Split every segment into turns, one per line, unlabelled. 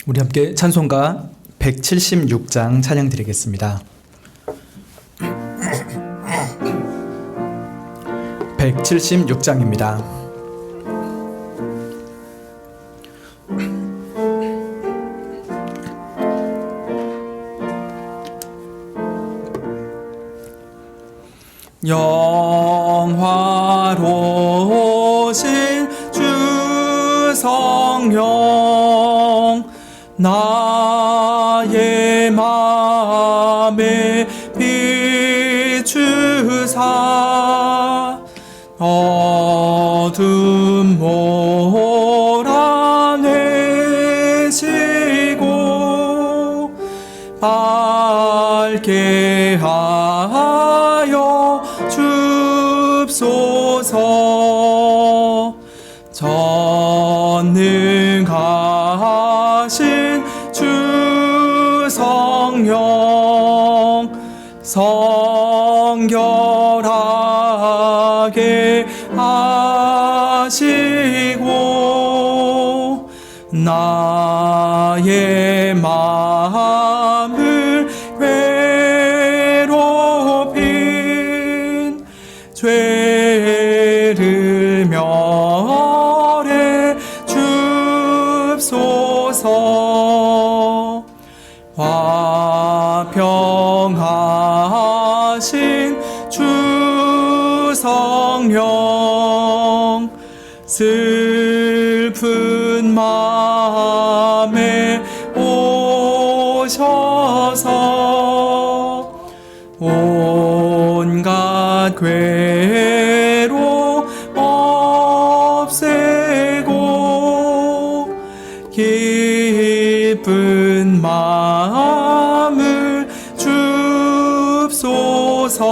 우리 함께 찬송가 176장 찬양 드리겠습니다. 176장입니다. 영화로우신 주 성령 나의 맘에 비추사 어둠 몰아내시고 밝게 하여 줍소서. 전능하신 주 성령 성결하게 하시고 나의 마음을 괴롭힌 죄를 멸해 줍소서. 화평하신 주 성령 슬픈 마음에 오셔서 온갖 괴로움 없애고 기쁜 마음을 줍소서.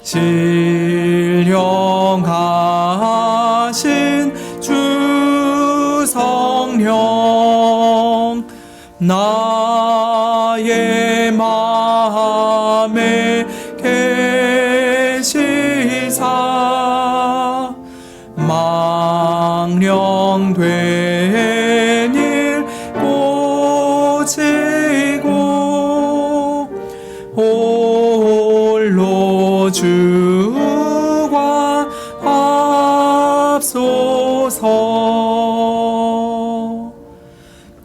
신령하신 주 성령 나의 마음에 계시사 망령된 일 고치고 홀로 주관 합소서.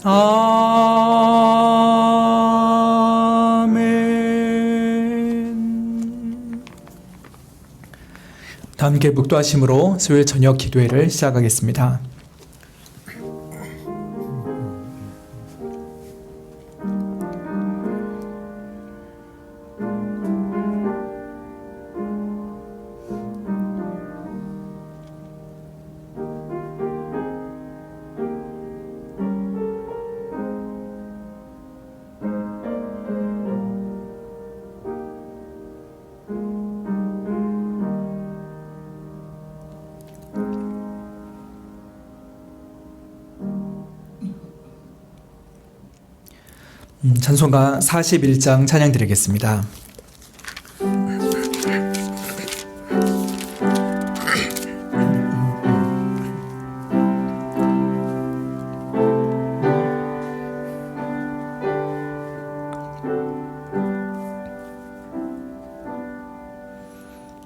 아멘. 다 함께 묵도하심으로 수요일 저녁 기도회를 시작하겠습니다. 찬송가 41장 찬양 드리겠습니다.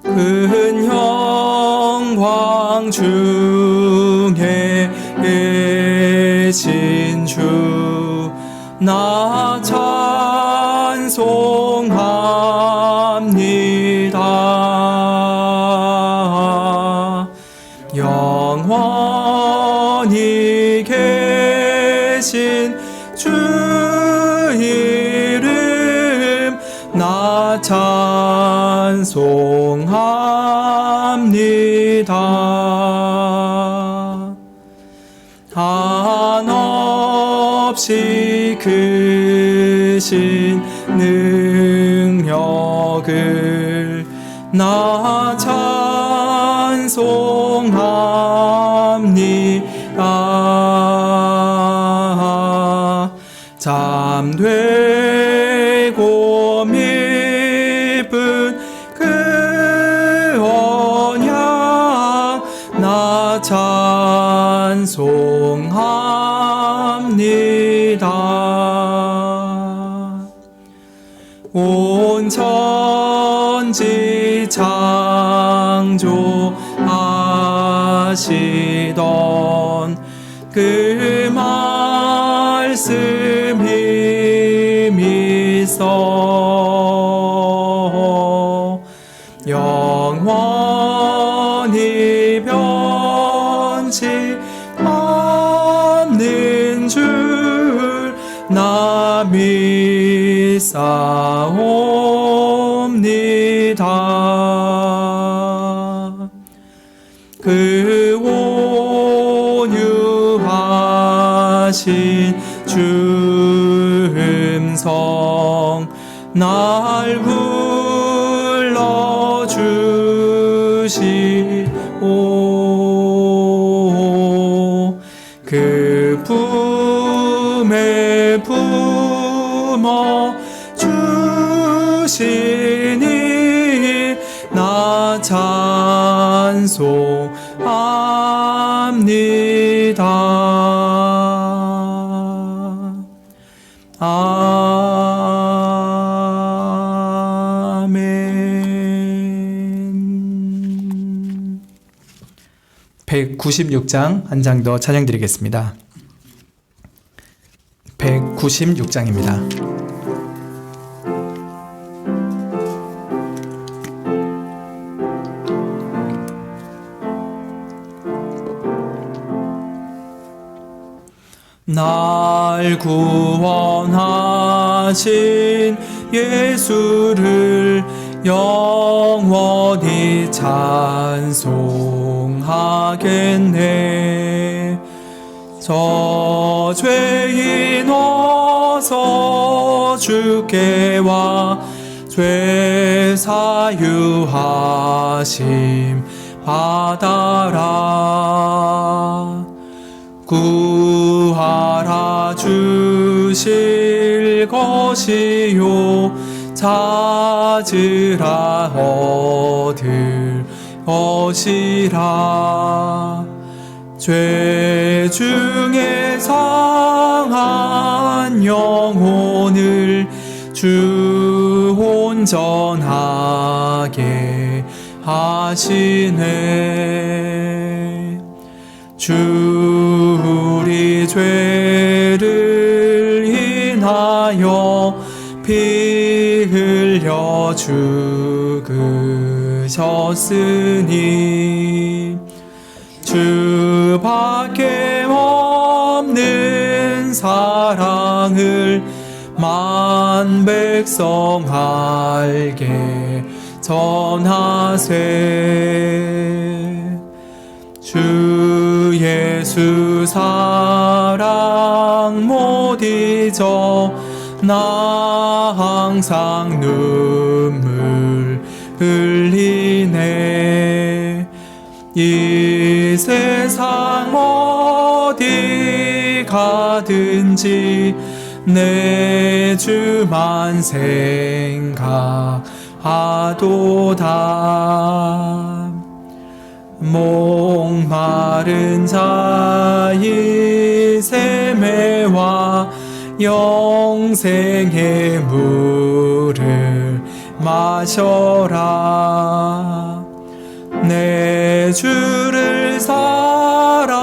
큰 영광 중에 계신 주 나 찬송합니다. 영원히 계신 주 이름 나 찬송합니다. 한없이 크신 능력을 나 찬송합니다. 잠되고 미쁜 그 언약 나 찬송합니다. 온 천지 창조하시던 그 말씀 힘이 있어 영원히 변치 않는 줄 나 믿사옵니다. 그 온유하신 주 음성 날 불러주시오. 그 품에 품어 주시니 나 찬송합니다. 아멘. 196장 한 장 더 찬양드리겠습니다. 196장입니다. 날 구원하신 예수를 영원히 찬송하겠네. 저 죄인 어서 주께 와 죄 사유하심 받아라. 구하라 주실 것이요 찾으라 얻을 것이라. 죄 중에 상한 영혼을 주 온전하게 하시네. 주 우리 죄를 인하여 피 흘려 죽으셨으니 주밖에 없는 사랑을 만 백성 알게 전하세. 주 예수 사랑 못 잊어 나 항상 눈물 흘리네. 이 세상 어디 가든지 내 주만 생각하도다. 목마른 자의 세매와 영생의 물을 마셔라. 내 주를 사랑한데도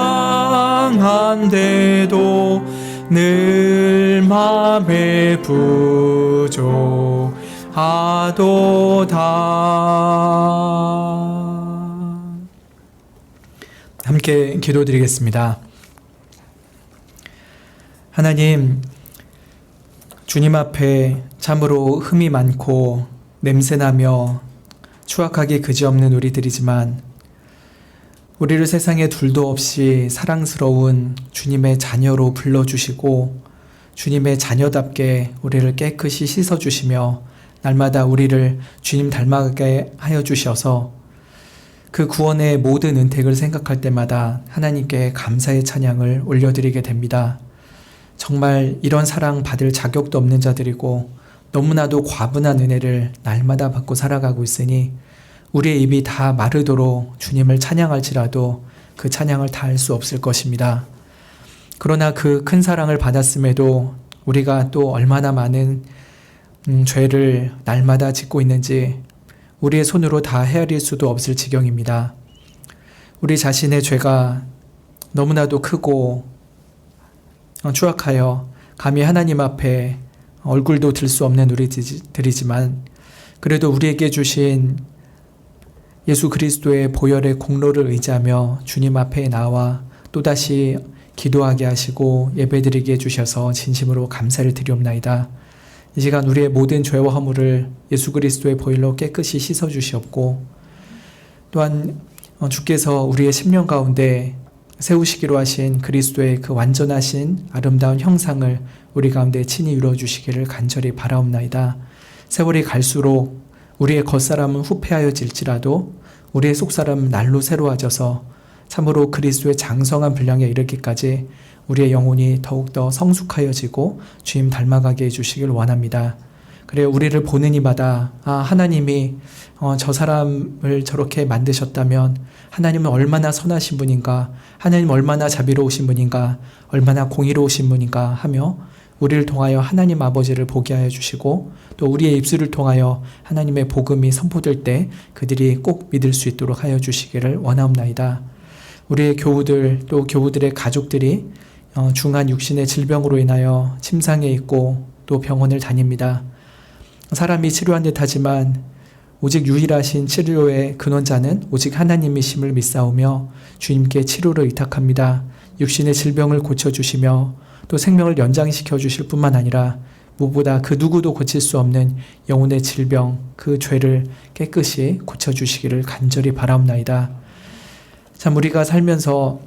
늘 맘에 부족하도다. 함께 기도드리겠습니다. 하나님, 주님 앞에 참으로 흠이 많고 냄새나며 추악하기 그지없는 우리들이지만 우리를 세상에 둘도 없이 사랑스러운 주님의 자녀로 불러주시고 주님의 자녀답게 우리를 깨끗이 씻어주시며 날마다 우리를 주님 닮아가게 하여 주셔서 그 구원의 모든 은택을 생각할 때마다 하나님께 감사의 찬양을 올려드리게 됩니다. 정말 이런 사랑 받을 자격도 없는 자들이고 너무나도 과분한 은혜를 날마다 받고 살아가고 있으니 우리의 입이 다 마르도록 주님을 찬양할지라도 그 찬양을 다 할 수 없을 것입니다. 그러나 그 큰 사랑을 받았음에도 우리가 또 얼마나 많은 죄를 날마다 짓고 있는지 우리의 손으로 다 헤아릴 수도 없을 지경입니다. 우리 자신의 죄가 너무나도 크고 추악하여 감히 하나님 앞에 얼굴도 들 수 없는 우리들이지만 그래도 우리에게 주신 예수 그리스도의 보혈의 공로를 의지하며 주님 앞에 나와 또다시 기도하게 하시고 예배드리게 해주셔서 진심으로 감사를 드리옵나이다. 이 시간 우리의 모든 죄와 허물을 예수 그리스도의 보혈로 깨끗이 씻어주시옵고 또한 주께서 우리의 심령 가운데 세우시기로 하신 그리스도의 그 완전하신 아름다운 형상을 우리 가운데 친히 이루어주시기를 간절히 바라옵나이다. 세월이 갈수록 우리의 겉사람은 후패하여질지라도 우리의 속사람은 날로 새로워져서 참으로 그리스도의 장성한 분량에 이르기까지 우리의 영혼이 더욱더 성숙하여지고 주님 닮아가게 해주시길 원합니다. 그래요, 우리를 보는 이마다 하나님이 저 사람을 저렇게 만드셨다면 하나님은 얼마나 선하신 분인가, 하나님은 얼마나 자비로우신 분인가, 얼마나 공의로우신 분인가 하며 우리를 통하여 하나님 아버지를 보게 하여 주시고 또 우리의 입술을 통하여 하나님의 복음이 선포될 때 그들이 꼭 믿을 수 있도록 하여 주시기를 원하옵나이다. 우리의 교우들 또 교우들의 가족들이 중한 육신의 질병으로 인하여 침상에 있고 또 병원을 다닙니다. 사람이 치료한 듯 하지만 오직 유일하신 치료의 근원자는 오직 하나님이심을 믿사오며 주님께 치료를 의탁합니다. 육신의 질병을 고쳐주시며 또 생명을 연장시켜 주실 뿐만 아니라 무엇보다 그 누구도 고칠 수 없는 영혼의 질병, 그 죄를 깨끗이 고쳐주시기를 간절히 바라옵나이다. 참 우리가 살면서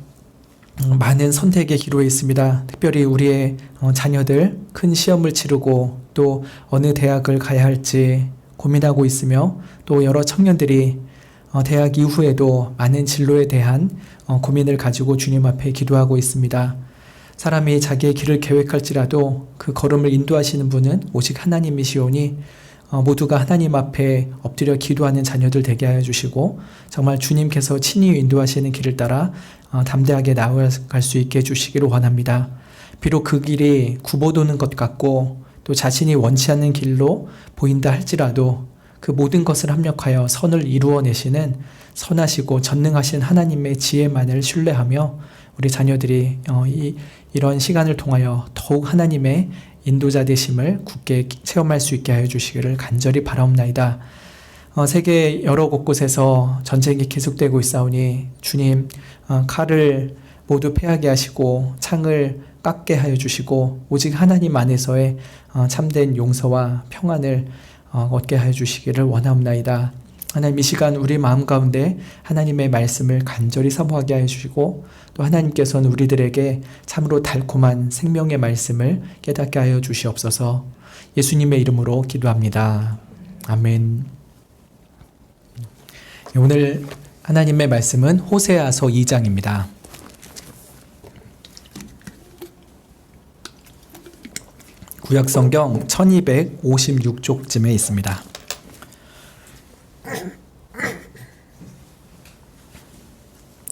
많은 선택의 기로에 있습니다. 특별히 우리의 자녀들 큰 시험을 치르고 또 어느 대학을 가야 할지 고민하고 있으며 또 여러 청년들이 대학 이후에도 많은 진로에 대한 고민을 가지고 주님 앞에 기도하고 있습니다. 사람이 자기의 길을 계획할지라도 그 걸음을 인도하시는 분은 오직 하나님이시오니 모두가 하나님 앞에 엎드려 기도하는 자녀들 되게 하여 주시고 정말 주님께서 친히 인도하시는 길을 따라 담대하게 나아갈 수 있게 해주시기를 원합니다. 비록 그 길이 굽어도는 것 같고 또 자신이 원치 않는 길로 보인다 할지라도 그 모든 것을 합력하여 선을 이루어내시는 선하시고 전능하신 하나님의 지혜만을 신뢰하며 우리 자녀들이 이런 시간을 통하여 더욱 하나님의 인도자 되심을 굳게 체험할 수 있게 하여 주시기를 간절히 바라옵나이다. 세계 여러 곳곳에서 전쟁이 계속되고 있사오니 주님 칼을 모두 패하게 하시고 창을 깎게 하여 주시고 오직 하나님 안에서의 참된 용서와 평안을 얻게 하여 주시기를 원하옵나이다. 하나님 이 시간 우리 마음 가운데 하나님의 말씀을 간절히 사모하게 하여 주시고 또 하나님께서는 우리들에게 참으로 달콤한 생명의 말씀을 깨닫게 하여 주시옵소서. 예수님의 이름으로 기도합니다. 아멘. 오늘 하나님의 말씀은 호세아서 2장입니다. 구약성경 1256쪽쯤에 있습니다.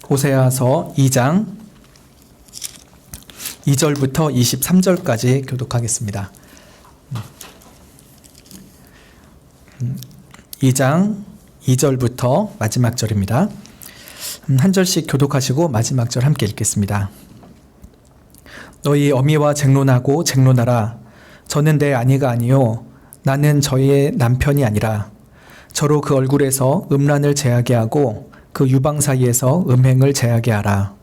호세아서 2장 2절부터 23절까지 교독하겠습니다. 2장 2절부터 마지막 절입니다. 한 절씩 교독하시고 마지막 절 함께 읽겠습니다. 너희 어미와 쟁론하고 쟁론하라. 저는 내 아내가 아니요 나는 저의 남편이 아니라 저로 그 얼굴에서 음란을 제하게 하고 그 유방 사이에서 음행을 제하게 하라.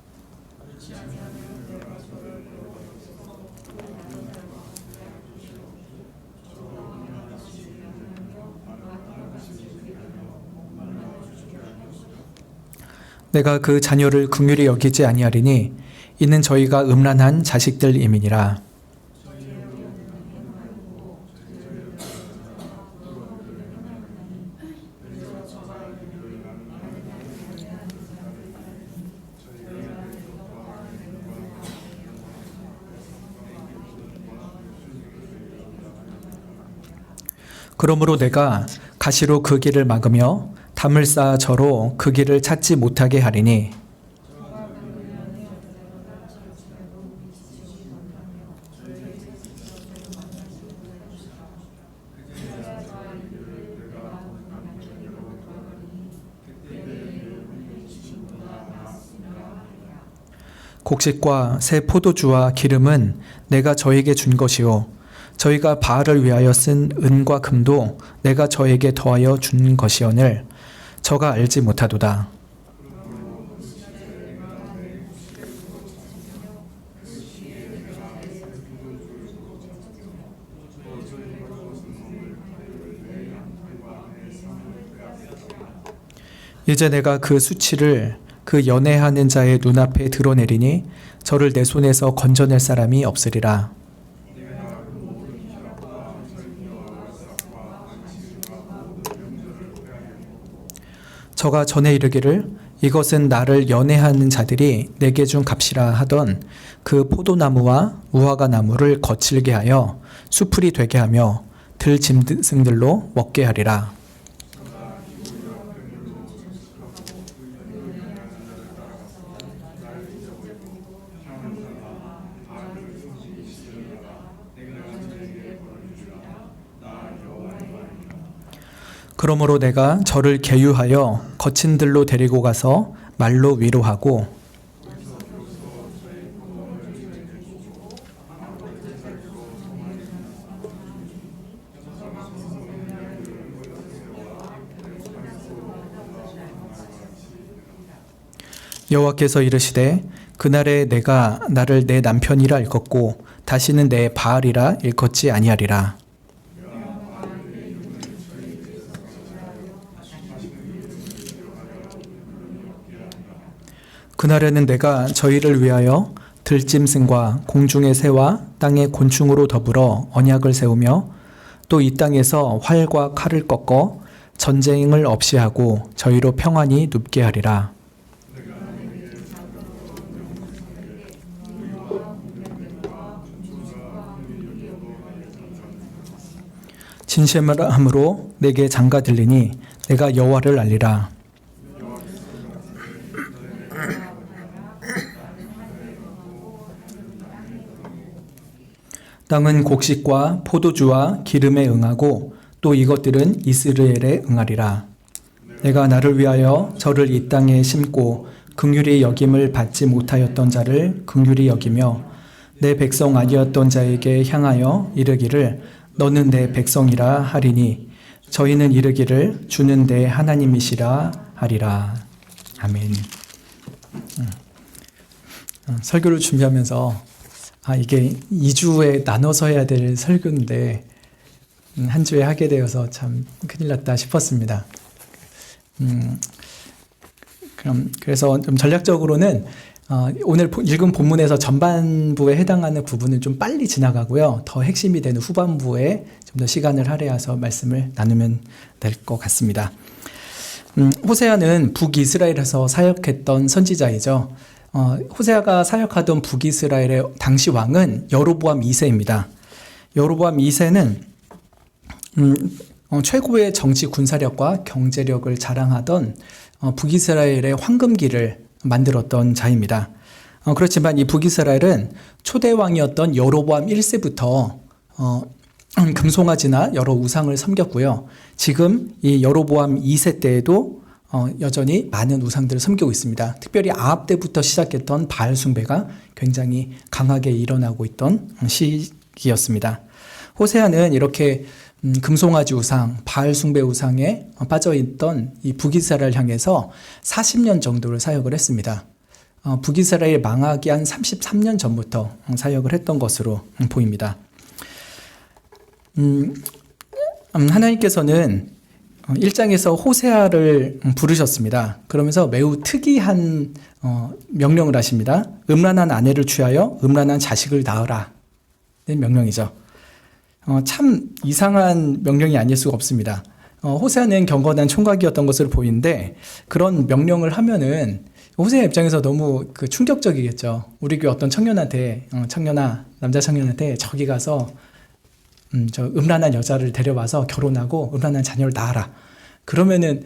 내가 그 자녀를 긍휼히 여기지 아니하리니 이는 저희가 음란한 자식들임이니라. 그러므로 내가 가시로 그 길을 막으며 담을 쌓아 저로 그 길을 찾지 못하게 하리니 곡식과 새 포도주와 기름은 내가 저에게 준 것이요 저희가 바알을 위하여 쓴 은과 금도 내가 저에게 더하여 준 것이오늘 저가 알지 못하도다. 이제 내가 그 수치를 그 연애하는 자의 눈앞에 드러내리니 저를 내 손에서 건져낼 사람이 없으리라. 저가 전에 이르기를 이것은 나를 연애하는 자들이 내게 준 값이라 하던 그 포도나무와 무화과 나무를 거칠게 하여 수풀이 되게 하며 들 짐승들로 먹게 하리라. 그러므로 내가 저를 계유하여 거친 들로 데리고 가서 말로 위로하고 여호와께서 이르시되 그날에 내가 나를 내 남편이라 일컫고 다시는 내 바알이라 일컫지 아니하리라. 그날에는 내가 저희를 위하여 들짐승과 공중의 새와 땅의 곤충으로 더불어 언약을 세우며 또 이 땅에서 활과 칼을 꺾어 전쟁을 없이 하고 저희로 평안히 눕게 하리라. 진실함으로 내게 장가 들리니 내가 여호와를 알리라. 땅은 곡식과 포도주와 기름에 응하고 또 이것들은 이스라엘에 응하리라. 내가 나를 위하여 저를 이 땅에 심고 긍휼히 여김을 받지 못하였던 자를 긍휼히 여기며 내 백성 아니었던 자에게 향하여 이르기를 너는 내 백성이라 하리니 저희는 이르기를 주는 내 하나님이시라 하리라. 아멘. 설교를 준비하면서 이게 2주에 나눠서 해야 될 설교인데 한 주에 하게 되어서 참 큰일 났다 싶었습니다. 그래서 좀 전략적으로는 오늘 읽은 본문에서 전반부에 해당하는 부분은 좀 빨리 지나가고요. 더 핵심이 되는 후반부에 좀 더 시간을 할애해서 말씀을 나누면 될 것 같습니다. 호세아는 북이스라엘에서 사역했던 선지자이죠. 호세아가 사역하던 북이스라엘의 당시 왕은 여로보암 2세입니다. 여로보암 2세는 최고의 정치 군사력과 경제력을 자랑하던 북이스라엘의 황금기를 만들었던 자입니다. 그렇지만 이 북이스라엘은 초대 왕이었던 여로보암 1세부터 금송아지나 여러 우상을 섬겼고요. 지금 이 여로보암 2세 때에도 여전히 많은 우상들을 섬기고 있습니다. 특별히 아합 때부터 시작했던 바알 숭배가 굉장히 강하게 일어나고 있던 시기였습니다. 호세아는 이렇게 금송아지 우상, 바알 숭배 우상에 빠져있던 이 북이스라엘을 향해서 40년 정도를 사역을 했습니다. 북이스라엘 망하기 한 33년 전부터 사역을 했던 것으로 보입니다. 하나님께서는 1장에서 호세아를 부르셨습니다. 그러면서 매우 특이한 명령을 하십니다. 음란한 아내를 취하여 음란한 자식을 낳으라. 는 명령이죠. 참 이상한 명령이 아닐 수가 없습니다. 호세아는 경건한 총각이었던 것으로 보이는데 그런 명령을 하면은 호세아 입장에서 너무 충격적이겠죠. 우리 교회 어떤 청년한테 남자 청년한테 저기 가서 저 음란한 여자를 데려와서 결혼하고 음란한 자녀를 낳아라. 그러면은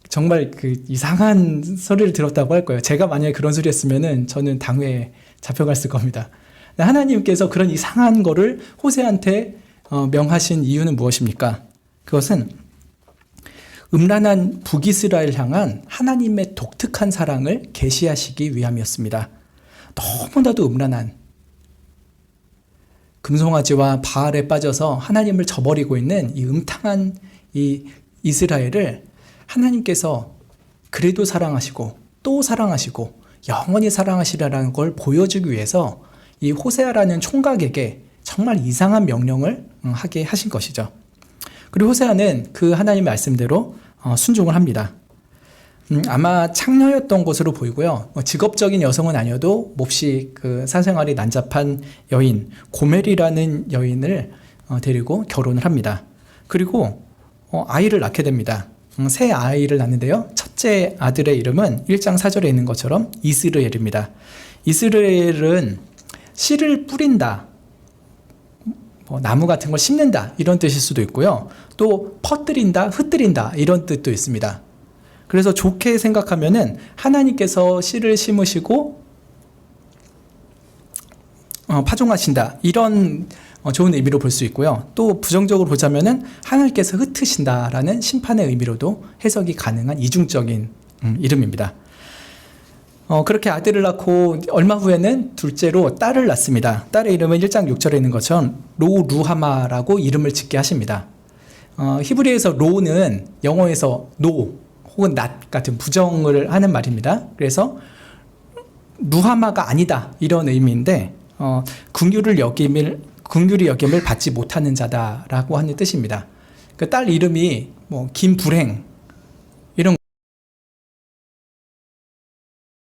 정말 이상한 소리를 들었다고 할 거예요. 제가 만약에 그런 소리 했으면은 저는 당회에 잡혀갔을 겁니다. 하나님께서 그런 이상한 거를 호세아한테 명하신 이유는 무엇입니까? 그것은 음란한 북이스라엘 향한 하나님의 독특한 사랑을 계시하시기 위함이었습니다. 너무나도 음란한 금송아지와 바알에 빠져서 하나님을 저버리고 있는 이 음탕한 이 이스라엘을 하나님께서 그래도 사랑하시고 또 사랑하시고 영원히 사랑하시라는 걸 보여주기 위해서 이 호세아라는 총각에게 정말 이상한 명령을 하게 하신 것이죠. 그리고 호세아는 그 하나님의 말씀대로 순종을 합니다. 아마 창녀였던 것으로 보이고요. 직업적인 여성은 아니어도 몹시 그 사생활이 난잡한 여인 고멜이라는 여인을 데리고 결혼을 합니다. 그리고 아이를 낳게 됩니다. 새 아이를 낳는데요. 첫째 아들의 이름은 1장 4절에 있는 것처럼 이스르엘입니다. 이스르엘은 씨를 뿌린다, 나무 같은 걸 심는다 이런 뜻일 수도 있고요. 또 퍼뜨린다, 흩뜨린다 이런 뜻도 있습니다. 그래서 좋게 생각하면은 하나님께서 씨를 심으시고 파종하신다 이런 좋은 의미로 볼 수 있고요. 또 부정적으로 보자면은 하나님께서 흩으신다라는 심판의 의미로도 해석이 가능한 이중적인 이름입니다. 그렇게 아들을 낳고 얼마 후에는 둘째로 딸을 낳습니다. 딸의 이름은 1장 6절에 있는 것처럼 로루하마라고 이름을 짓게 하십니다. 히브리에서 로는 영어에서 노 혹은 낫 같은 부정을 하는 말입니다. 그래서 루하마가 아니다 이런 의미인데 긍휼히 여김을 받지 못하는 자다라고 하는 뜻입니다. 그 딸 이름이 김불행 이런.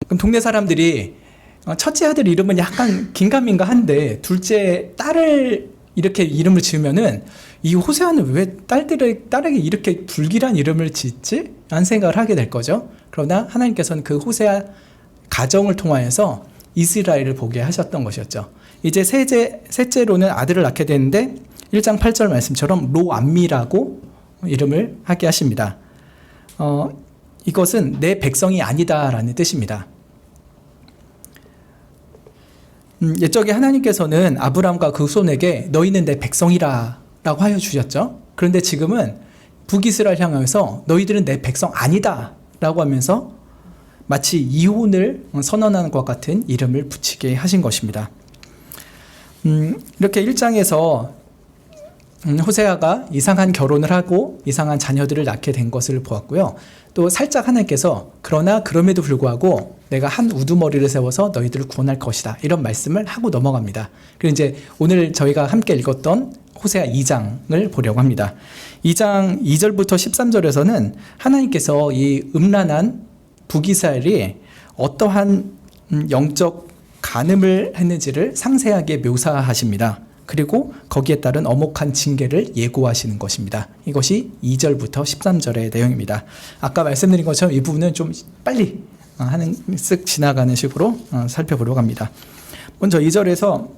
그럼 동네 사람들이 첫째 아들 이름은 약간 긴가민가한데 둘째 딸을 이렇게 이름을 지으면은 이 호세아는 왜 딸에게 이렇게 불길한 이름을 짓지? 라는 생각을 하게 될 거죠. 그러나 하나님께서는 그 호세아 가정을 통하여서 이스라엘을 보게 하셨던 것이었죠. 이제 셋째로는 아들을 낳게 되는데 1장 8절 말씀처럼 로암미라고 이름을 하게 하십니다. 이것은 내 백성이 아니다라는 뜻입니다. 옛적에 하나님께서는 아브람과 그 후손에게 너희는 내 백성이라 라고 하여 주셨죠. 그런데 지금은 북이스라엘 향하여서 너희들은 내 백성 아니다 라고 하면서 마치 이혼을 선언하는 것 같은 이름을 붙이게 하신 것입니다. 이렇게 1장에서 호세아가 이상한 결혼을 하고 이상한 자녀들을 낳게 된 것을 보았고요. 또 살짝 하나님께서 그러나 그럼에도 불구하고 내가 한 우두머리를 세워서 너희들을 구원할 것이다 이런 말씀을 하고 넘어갑니다. 그리고 이제 오늘 저희가 함께 읽었던 호세아 2장을 보려고 합니다. 2장 2절부터 13절에서는 하나님께서 이 음란한 북이스라엘이 어떠한 영적 간음을 했는지를 상세하게 묘사하십니다. 그리고 거기에 따른 엄혹한 징계를 예고하시는 것입니다. 이것이 2절부터 13절의 내용입니다. 아까 말씀드린 것처럼 이 부분은 좀 빨리 쓱 지나가는 식으로 살펴보려고 합니다. 먼저 2절에서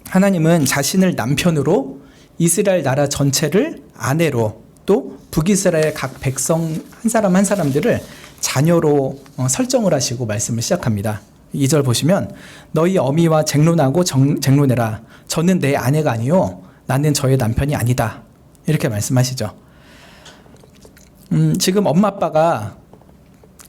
하나님은 자신을 남편으로 이스라엘 나라 전체를 아내로 또 북이스라엘 각 백성 한 사람 한 사람들을 자녀로 설정을 하시고 말씀을 시작합니다. 2절 보시면 너희 어미와 쟁론하고 쟁론해라. 저는 내 아내가 아니요 나는 저의 남편이 아니다. 이렇게 말씀하시죠. 지금 엄마 아빠가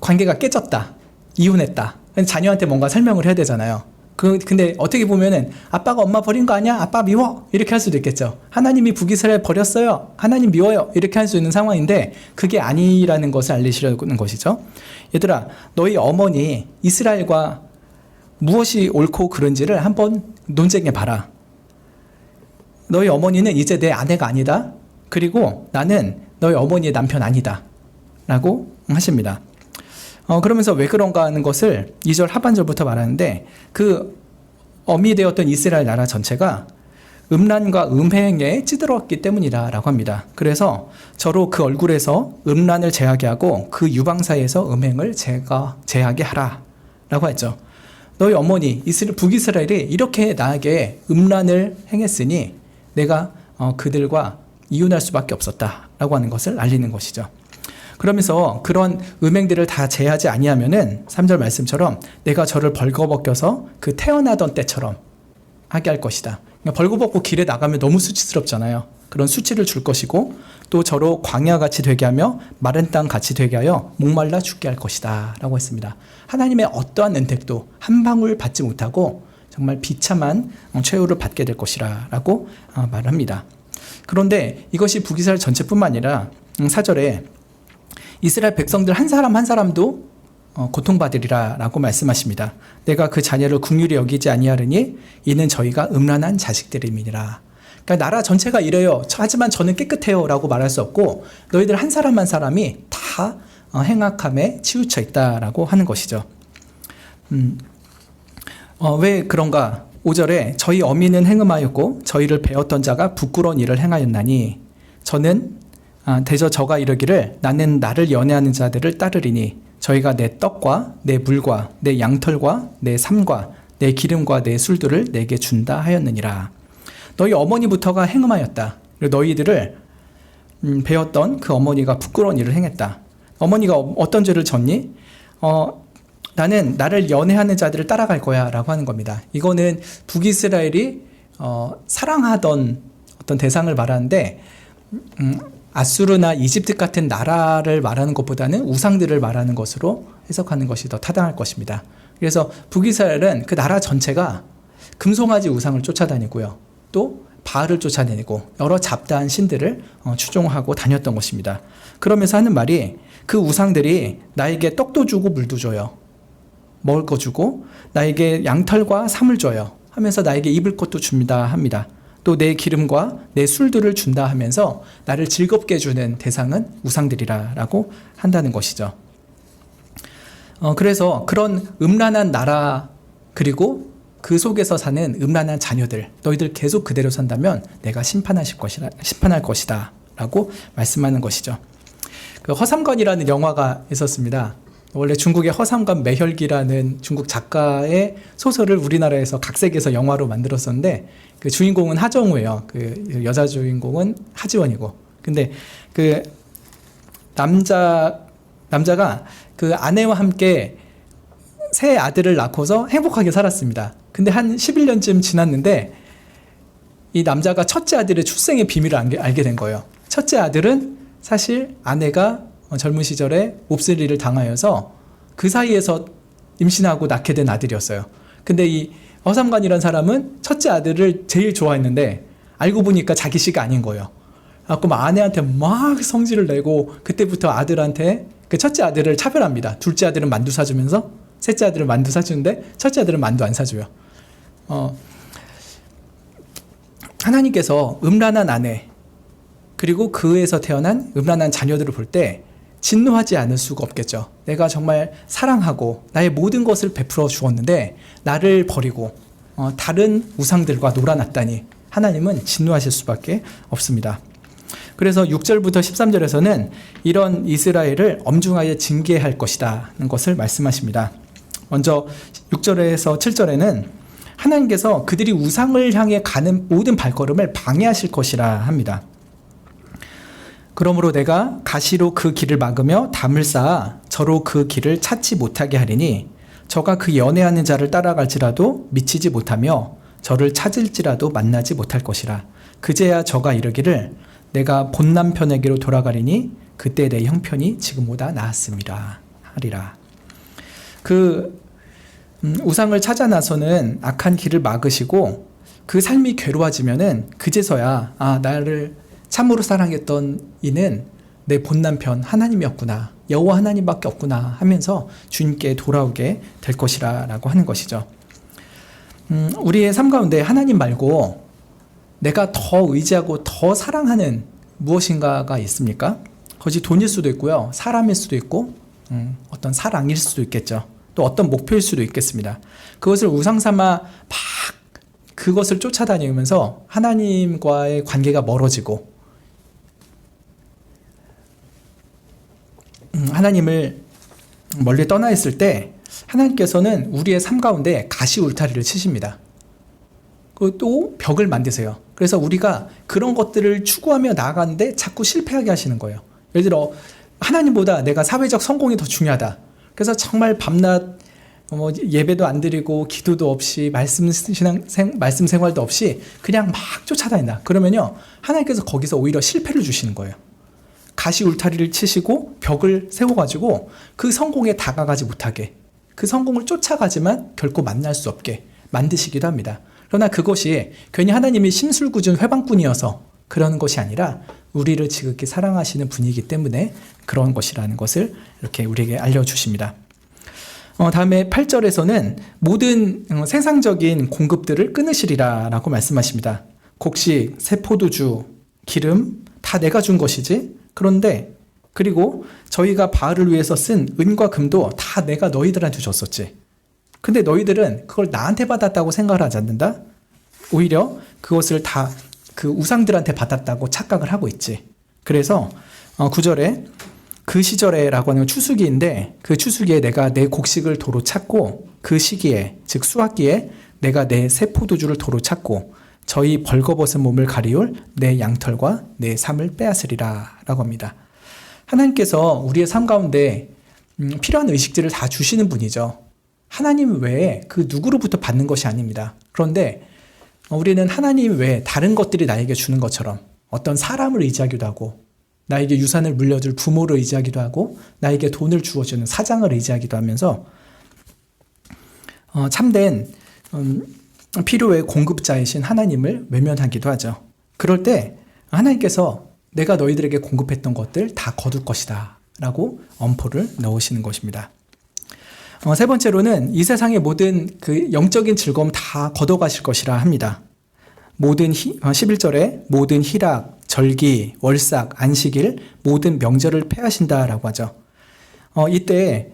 관계가 깨졌다. 이혼했다. 자녀한테 뭔가 설명을 해야 되잖아요. 근데 어떻게 보면은 아빠가 엄마 버린 거 아니야? 아빠 미워? 이렇게 할 수도 있겠죠. 하나님이 북이스라엘 버렸어요. 하나님 미워요. 이렇게 할 수 있는 상황인데 그게 아니라는 것을 알리시려는 것이죠. 얘들아, 너희 어머니 이스라엘과 무엇이 옳고 그른지를 한번 논쟁해 봐라. 너희 어머니는 이제 내 아내가 아니다. 그리고 나는 너희 어머니의 남편 아니다. 라고 하십니다. 그러면서 왜 그런가 하는 것을 2절 하반절부터 말하는데 그 어미 되었던 이스라엘 나라 전체가 음란과 음행에 찌들었기 때문이다 라고 합니다. 그래서 저로 그 얼굴에서 음란을 제하게 하고 그 유방 사이에서 음행을 제하게 하라 라고 했죠. 너희 어머니 북이스라엘이 이렇게 나에게 음란을 행했으니 내가 그들과 이혼할 수밖에 없었다 라고 하는 것을 알리는 것이죠. 그러면서 그런 음행들을 다 제하지 아니하면은 3절 말씀처럼 내가 저를 벌거벗겨서 그 태어나던 때처럼 하게 할 것이다. 그러니까 벌거벗고 길에 나가면 너무 수치스럽잖아요. 그런 수치를 줄 것이고 또 저로 광야같이 되게 하며 마른 땅같이 되게 하여 목말라 죽게 할 것이다 라고 했습니다. 하나님의 어떠한 은택도 한 방울 받지 못하고 정말 비참한 최후를 받게 될 것이라 라고 말합니다. 그런데 이것이 북이스라엘 전체뿐만 아니라 4절에 이스라엘 백성들 한 사람 한 사람도 고통받으리라 라고 말씀하십니다. 내가 그 자녀를 긍휼히 여기지 아니하리니 이는 저희가 음란한 자식들임이니라. 그러니까 나라 전체가 이래요. 하지만 저는 깨끗해요 라고 말할 수 없고 너희들 한 사람 한 사람이 다 행악함에 치우쳐 있다라고 하는 것이죠. 왜 그런가? 5절에 저희 어미는 행음하였고 저희를 배웠던 자가 부끄러운 일을 행하였나니 저는 대저 저가 이르기를 나는 나를 연애하는 자들을 따르리니 저희가 내 떡과 내 물과 내 양털과 내 삶과 내 기름과 내 술들을 내게 준다 하였느니라. 너희 어머니부터가 행음하였다. 너희들을 배웠던 그 어머니가 부끄러운 일을 행했다. 어머니가 어떤 죄를 졌니? 나는 나를 연애하는 자들을 따라갈 거야 라고 하는 겁니다. 이거는 북이스라엘이 사랑하던 어떤 대상을 말하는데 아수르나 이집트 같은 나라를 말하는 것보다는 우상들을 말하는 것으로 해석하는 것이 더 타당할 것입니다. 그래서 북이스라엘은 그 나라 전체가 금송아지 우상을 쫓아다니고요. 또 바알을 쫓아다니고 여러 잡다한 신들을 추종하고 다녔던 것입니다. 그러면서 하는 말이 그 우상들이 나에게 떡도 주고 물도 줘요. 먹을 거 주고 나에게 양털과 삶을 줘요. 하면서 나에게 입을 것도 줍니다 합니다. 또 내 기름과 내 술들을 준다 하면서 나를 즐겁게 해주는 대상은 우상들이라 라고 한다는 것이죠. 그래서 그런 음란한 나라 그리고 그 속에서 사는 음란한 자녀들 너희들 계속 그대로 산다면 내가 심판할 것이다 라고 말씀하는 것이죠. 그 허삼관이라는 영화가 있었습니다. 원래 중국의 허삼관 매혈기라는 중국 작가의 소설을 우리나라에서 각색해서 영화로 만들었었는데 그 주인공은 하정우예요. 그 여자 주인공은 하지원이고. 근데 그 남자가 그 아내와 함께 새 아들을 낳고서 행복하게 살았습니다. 근데 한 11년쯤 지났는데 이 남자가 첫째 아들의 출생의 비밀을 알게 된 거예요. 첫째 아들은 사실 아내가 젊은 시절에 몹쓸 당하여서 그 사이에서 임신하고 낳게 된 아들이었어요. 근데 이 허삼관이라는 사람은 첫째 아들을 제일 좋아했는데 알고 보니까 자기 씨가 아닌 거예요. 그래서 아내한테 막 성질을 내고 그때부터 아들한테 그 첫째 아들을 차별합니다. 둘째 아들은 만두 사주면서 셋째 아들은 만두 사주는데 첫째 아들은 만두 안 사줘요. 하나님께서 음란한 아내 그리고 그에서 태어난 음란한 자녀들을 볼 때 진노하지 않을 수가 없겠죠. 내가 정말 사랑하고 나의 모든 것을 베풀어 주었는데 나를 버리고 다른 우상들과 놀아났다니 하나님은 진노하실 수밖에 없습니다. 그래서 6절부터 13절에서는 이런 이스라엘을 엄중하게 징계할 것이라는 것을 말씀하십니다. 먼저 6절에서 7절에는 하나님께서 그들이 우상을 향해 가는 모든 발걸음을 방해하실 것이라 합니다. 그러므로 내가 가시로 그 길을 막으며 담을 쌓아 저로 그 길을 찾지 못하게 하리니 저가 그 연애하는 자를 따라갈지라도 미치지 못하며 저를 찾을지라도 만나지 못할 것이라. 그제야 저가 이르기를 내가 본 남편에게로 돌아가리니 그때 내 형편이 지금보다 나았음이라 하리라. 그 우상을 찾아 나서는 악한 길을 막으시고 그 삶이 괴로워지면은 그제서야 나를 참으로 사랑했던 이는 내 본 남편 하나님이었구나, 여호와 하나님밖에 없구나 하면서 주님께 돌아오게 될 것이라고 하는 것이죠. 우리의 삶 가운데 하나님 말고 내가 더 의지하고 더 사랑하는 무엇인가가 있습니까? 그것이 돈일 수도 있고요, 사람일 수도 있고 어떤 사랑일 수도 있겠죠. 또 어떤 목표일 수도 있겠습니다. 그것을 우상 삼아 막 그것을 쫓아다니면서 하나님과의 관계가 멀어지고 하나님을 멀리 떠나 있을 때 하나님께서는 우리의 삶 가운데 가시 울타리를 치십니다. 또 벽을 만드세요. 그래서 우리가 그런 것들을 추구하며 나아가는데 자꾸 실패하게 하시는 거예요. 예를 들어 하나님보다 내가 사회적 성공이 더 중요하다. 그래서 정말 밤낮 예배도 안 드리고 기도도 없이 말씀 생활도 없이 그냥 막 쫓아다닌다. 그러면요, 하나님께서 거기서 오히려 실패를 주시는 거예요. 가시 울타리를 치시고 벽을 세워가지고 그 성공에 다가가지 못하게, 그 성공을 쫓아가지만 결코 만날 수 없게 만드시기도 합니다. 그러나 그것이 괜히 하나님이 심술궂은 회방꾼이어서 그러는 것이 아니라 우리를 지극히 사랑하시는 분이기 때문에 그런 것이라는 것을 이렇게 우리에게 알려주십니다. 다음에 8절에서는 모든 세상적인 공급들을 끊으시리라 라고 말씀하십니다. 곡식, 새 포도주, 기름 다 내가 준 것이지. 그런데 그리고 저희가 바알을 위해서 쓴 은과 금도 다 내가 너희들한테 줬었지. 근데 너희들은 그걸 나한테 받았다고 생각을 하지 않는다. 오히려 그것을 다 그 우상들한테 받았다고 착각을 하고 있지. 그래서 9절에 그 시절에 라고 하는 추수기인데, 그 추수기에 내가 내 곡식을 도로 찾고 그 시기에 즉 수확기에 내가 내 새 포도주를 도로 찾고 저희 벌거벗은 몸을 가리울 내 양털과 내 삶을 빼앗으리라 라고 합니다. 하나님께서 우리의 삶 가운데 필요한 의식들을 다 주시는 분이죠. 하나님 외에 그 누구로부터 받는 것이 아닙니다. 그런데 우리는 하나님 외에 다른 것들이 나에게 주는 것처럼 어떤 사람을 의지하기도 하고, 나에게 유산을 물려줄 부모를 의지하기도 하고, 나에게 돈을 주어주는 사장을 의지하기도 하면서 참된 필요의 공급자이신 하나님을 외면하기도 하죠. 그럴 때 하나님께서 내가 너희들에게 공급했던 것들 다 거둘 것이다 라고 엄포를 넣으시는 것입니다. 세 번째로는 이 세상의 모든 그 영적인 즐거움 다 걷어가실 것이라 합니다. 11절에 모든 희락, 절기, 월삭, 안식일, 모든 명절을 폐하신다라고 하죠. 이때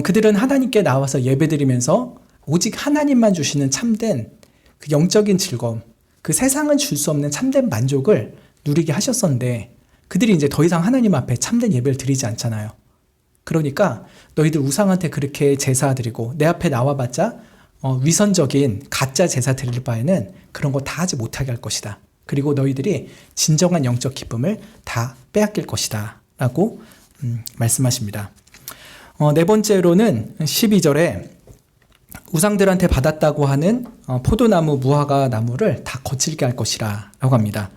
그들은 하나님께 나와서 예배드리면서 오직 하나님만 주시는 참된 그 영적인 즐거움, 그 세상은 줄 수 없는 참된 만족을 누리게 하셨었는데, 그들이 이제 더 이상 하나님 앞에 참된 예배를 드리지 않잖아요. 그러니까 너희들 우상한테 그렇게 제사 드리고 내 앞에 나와봤자 위선적인 가짜 제사 드릴 바에는 그런 거 다 하지 못하게 할 것이다. 그리고 너희들이 진정한 영적 기쁨을 다 빼앗길 것이다 라고 말씀하십니다. 네 번째로는 12절에 우상들한테 받았다고 하는 포도나무, 무화과 나무를 다 거칠게 할 것이라 라고 합니다.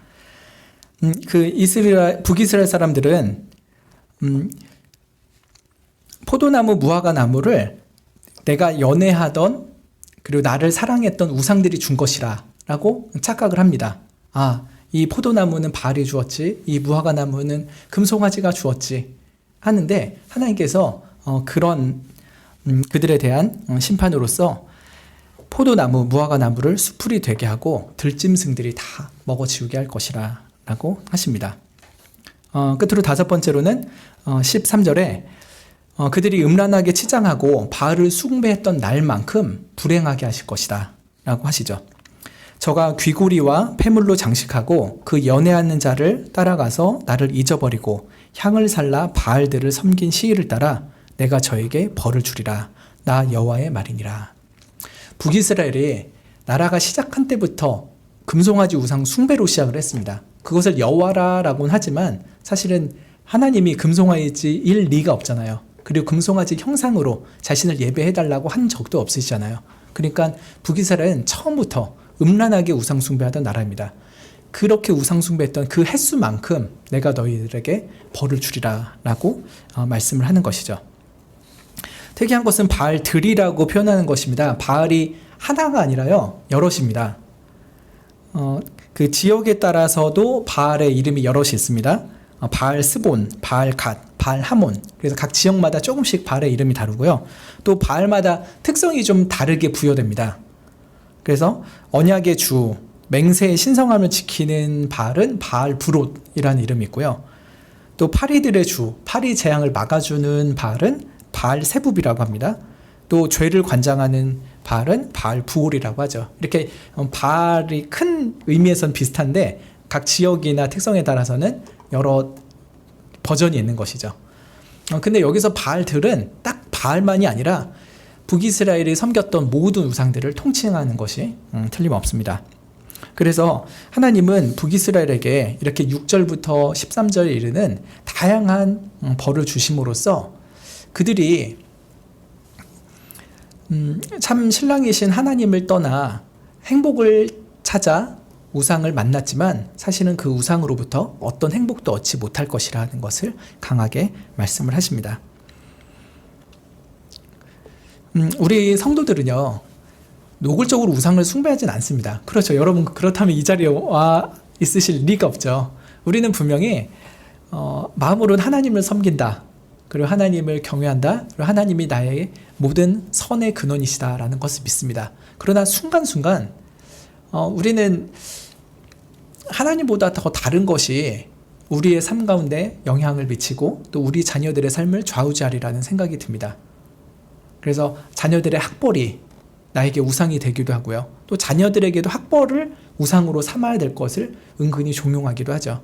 북이스라엘 사람들은 포도나무, 무화과 나무를 내가 연애하던 그리고 나를 사랑했던 우상들이 준 것이라 라고 착각을 합니다. 이 포도나무는 바알이 주었지, 이 무화과 나무는 금송아지가 주었지 하는데, 하나님께서 그런 그들에 대한 심판으로서 포도나무, 무화과 나무를 수풀이 되게 하고 들짐승들이 다 먹어치우게 할 것이라 라고 하십니다. 끝으로 다섯 번째로는 13절에 그들이 음란하게 치장하고 바알을 숭배했던 날만큼 불행하게 하실 것이다 라고 하시죠. 저가 귀고리와 폐물로 장식하고 그 연애하는 자를 따라가서 나를 잊어버리고 향을 살라 바알들을 섬긴 시일을 따라 내가 저에게 벌을 주리라. 나 여호와의 말이니라. 북이스라엘이 나라가 시작한 때부터 금송아지 우상 숭배로 시작을 했습니다. 그것을 여호와라고는 하지만 사실은 하나님이 금송아지일 리가 없잖아요. 그리고 금송아지 형상으로 자신을 예배해달라고 한 적도 없으시잖아요. 그러니까 북이스라엘은 처음부터 음란하게 우상 숭배하던 나라입니다. 그렇게 우상 숭배했던 그 횟수만큼 내가 너희들에게 벌을 주리라 라고 말씀을 하는 것이죠. 특이한 것은 바알들이라고 표현하는 것입니다. 바알이 하나가 아니라요, 여럿입니다. 그 지역에 따라서도 바알의 이름이 여럿이 있습니다. 바알 스본, 바알 갓, 바알 하몬. 그래서 각 지역마다 조금씩 바알의 이름이 다르고요. 또 바알마다 특성이 좀 다르게 부여됩니다. 그래서 언약의 주, 맹세의 신성함을 지키는 바알은 바알 브롯이라는 이름이 있고요. 또 파리들의 주, 파리 재앙을 막아주는 바알은 바알 세붑이라고 합니다. 또 죄를 관장하는 바알은 바알 부올이라고 하죠. 이렇게 바알이 큰 의미에선 비슷한데 각 지역이나 특성에 따라서는 여러 버전이 있는 것이죠. 근데 여기서 바알들은 딱 바알만이 아니라 북이스라엘이 섬겼던 모든 우상들을 통칭하는 것이 틀림없습니다. 그래서 하나님은 북이스라엘에게 이렇게 6절부터 13절에 이르는 다양한 벌을 주심으로써 그들이 참 신랑이신 하나님을 떠나 행복을 찾아 우상을 만났지만 사실은 그 우상으로부터 어떤 행복도 얻지 못할 것이라는 것을 강하게 말씀을 하십니다. 우리 성도들은요, 노골적으로 우상을 숭배하진 않습니다. 그렇죠. 여러분, 그렇다면 이 자리에 와 있으실 리가 없죠. 우리는 분명히 마음으로는 하나님을 섬긴다, 그리고 하나님을 경외한다, 그리고 하나님이 나의 모든 선의 근원이시다라는 것을 믿습니다. 그러나 순간순간 우리는 하나님보다 더 다른 것이 우리의 삶 가운데 영향을 미치고 또 우리 자녀들의 삶을 좌우지하리라는 생각이 듭니다. 그래서 자녀들의 학벌이 나에게 우상이 되기도 하고요. 또 자녀들에게도 학벌을 우상으로 삼아야 될 것을 은근히 종용하기도 하죠.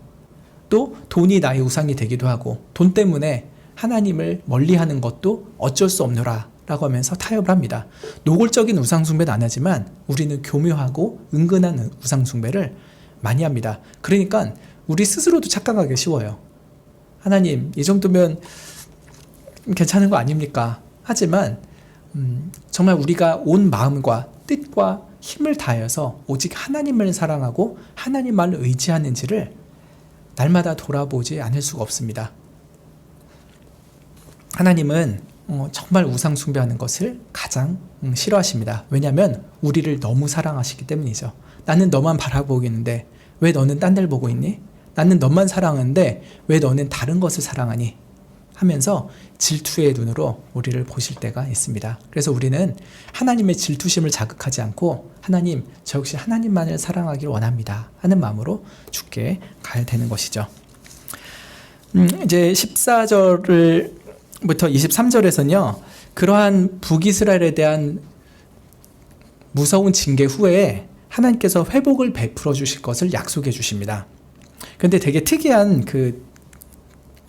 또 돈이 나의 우상이 되기도 하고, 돈 때문에 하나님을 멀리하는 것도 어쩔 수 없노라 라고 하면서 타협을 합니다. 노골적인 우상숭배는 안 하지만 우리는 교묘하고 은근한 우상숭배를 많이 합니다. 그러니까 우리 스스로도 착각하기 쉬워요. 하나님, 이 정도면 괜찮은 거 아닙니까? 하지만 정말 우리가 온 마음과 뜻과 힘을 다해서 오직 하나님을 사랑하고 하나님만을 의지하는지를 날마다 돌아보지 않을 수가 없습니다. 하나님은 정말 우상 숭배하는 것을 가장 싫어하십니다. 왜냐하면 우리를 너무 사랑하시기 때문이죠. 나는 너만 바라보고 있는데 왜 너는 딴 데를 보고 있니? 나는 너만 사랑하는데 왜 너는 다른 것을 사랑하니? 하면서 질투의 눈으로 우리를 보실 때가 있습니다. 그래서 우리는 하나님의 질투심을 자극하지 않고, 하나님, 저 역시 하나님만을 사랑하기를 원합니다 하는 마음으로 주께 가야 되는 것이죠. 이제 14절부터 23절에서는요, 그러한 북이스라엘에 대한 무서운 징계 후에 하나님께서 회복을 베풀어 주실 것을 약속해 주십니다. 그런데 되게 특이한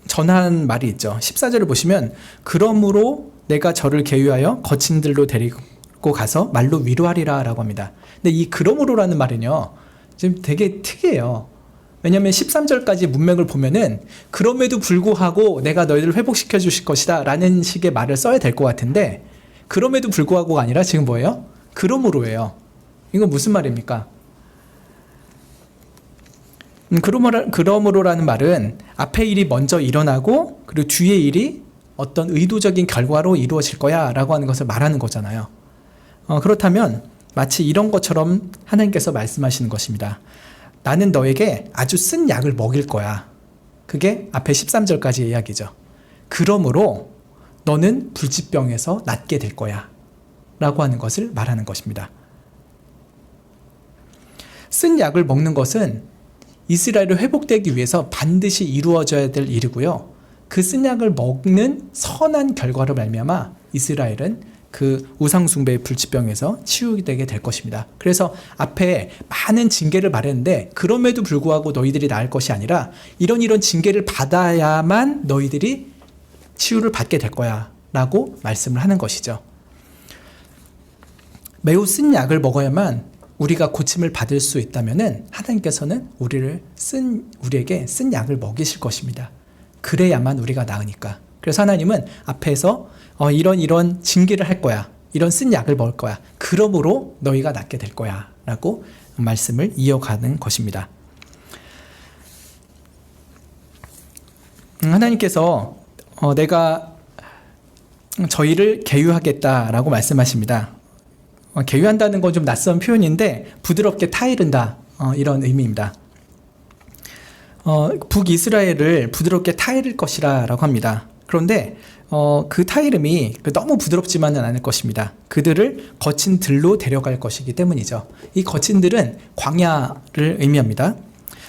전한 말이 있죠. 14절을 보시면, 그러므로 내가 저를 계유하여 거친 들로 데리고 가서 말로 위로하리라 라고 합니다. 근데 이 그러므로라는 말은요, 지금 되게 특이해요. 왜냐하면 13절까지 문맥을 보면은 그럼에도 불구하고 내가 너희들을 회복시켜 주실 것이다 라는 식의 말을 써야 될 것 같은데, 그럼에도 불구하고가 아니라 지금 뭐예요? 그러므로예요. 이건 무슨 말입니까? 그러므로라는 말은 앞에 일이 먼저 일어나고 그리고 뒤에 일이 어떤 의도적인 결과로 이루어질 거야 라고 하는 것을 말하는 거잖아요. 그렇다면 마치 이런 것처럼 하나님께서 말씀하시는 것입니다. 나는 너에게 아주 쓴 약을 먹일 거야. 그게 앞에 13절까지의 이야기죠. 그러므로 너는 불치병에서 낫게 될 거야 라고 하는 것을 말하는 것입니다. 쓴 약을 먹는 것은 이스라엘이 회복되기 위해서 반드시 이루어져야 될 일이고요. 그 쓴 약을 먹는 선한 결과로 말미암아 이스라엘은 그 우상숭배의 불치병에서 치유되게 될 것입니다. 그래서 앞에 많은 징계를 말했는데, 그럼에도 불구하고 너희들이 나을 것이 아니라 이런 징계를 받아야만 너희들이 치유를 받게 될 거야 라고 말씀을 하는 것이죠. 매우 쓴 약을 먹어야만 우리가 고침을 받을 수 있다면은 하나님께서는 우리에게 쓴 약을 먹이실 것입니다. 그래야만 우리가 나으니까. 그래서 하나님은 앞에서 이런 징계를 할 거야, 이런 쓴 약을 먹을 거야, 그러므로 너희가 낫게 될 거야 라고 말씀을 이어가는 것입니다. 하나님께서 내가 저희를 계유하겠다라고 말씀하십니다. 계유한다는 건 좀 낯선 표현인데 부드럽게 타이른다, 이런 의미입니다. 북이스라엘을 부드럽게 타이를 것이라 라고 합니다. 그런데 그 타이름이 너무 부드럽지만은 않을 것입니다. 그들을 거친 들로 데려갈 것이기 때문이죠. 이 거친 들은 광야를 의미합니다.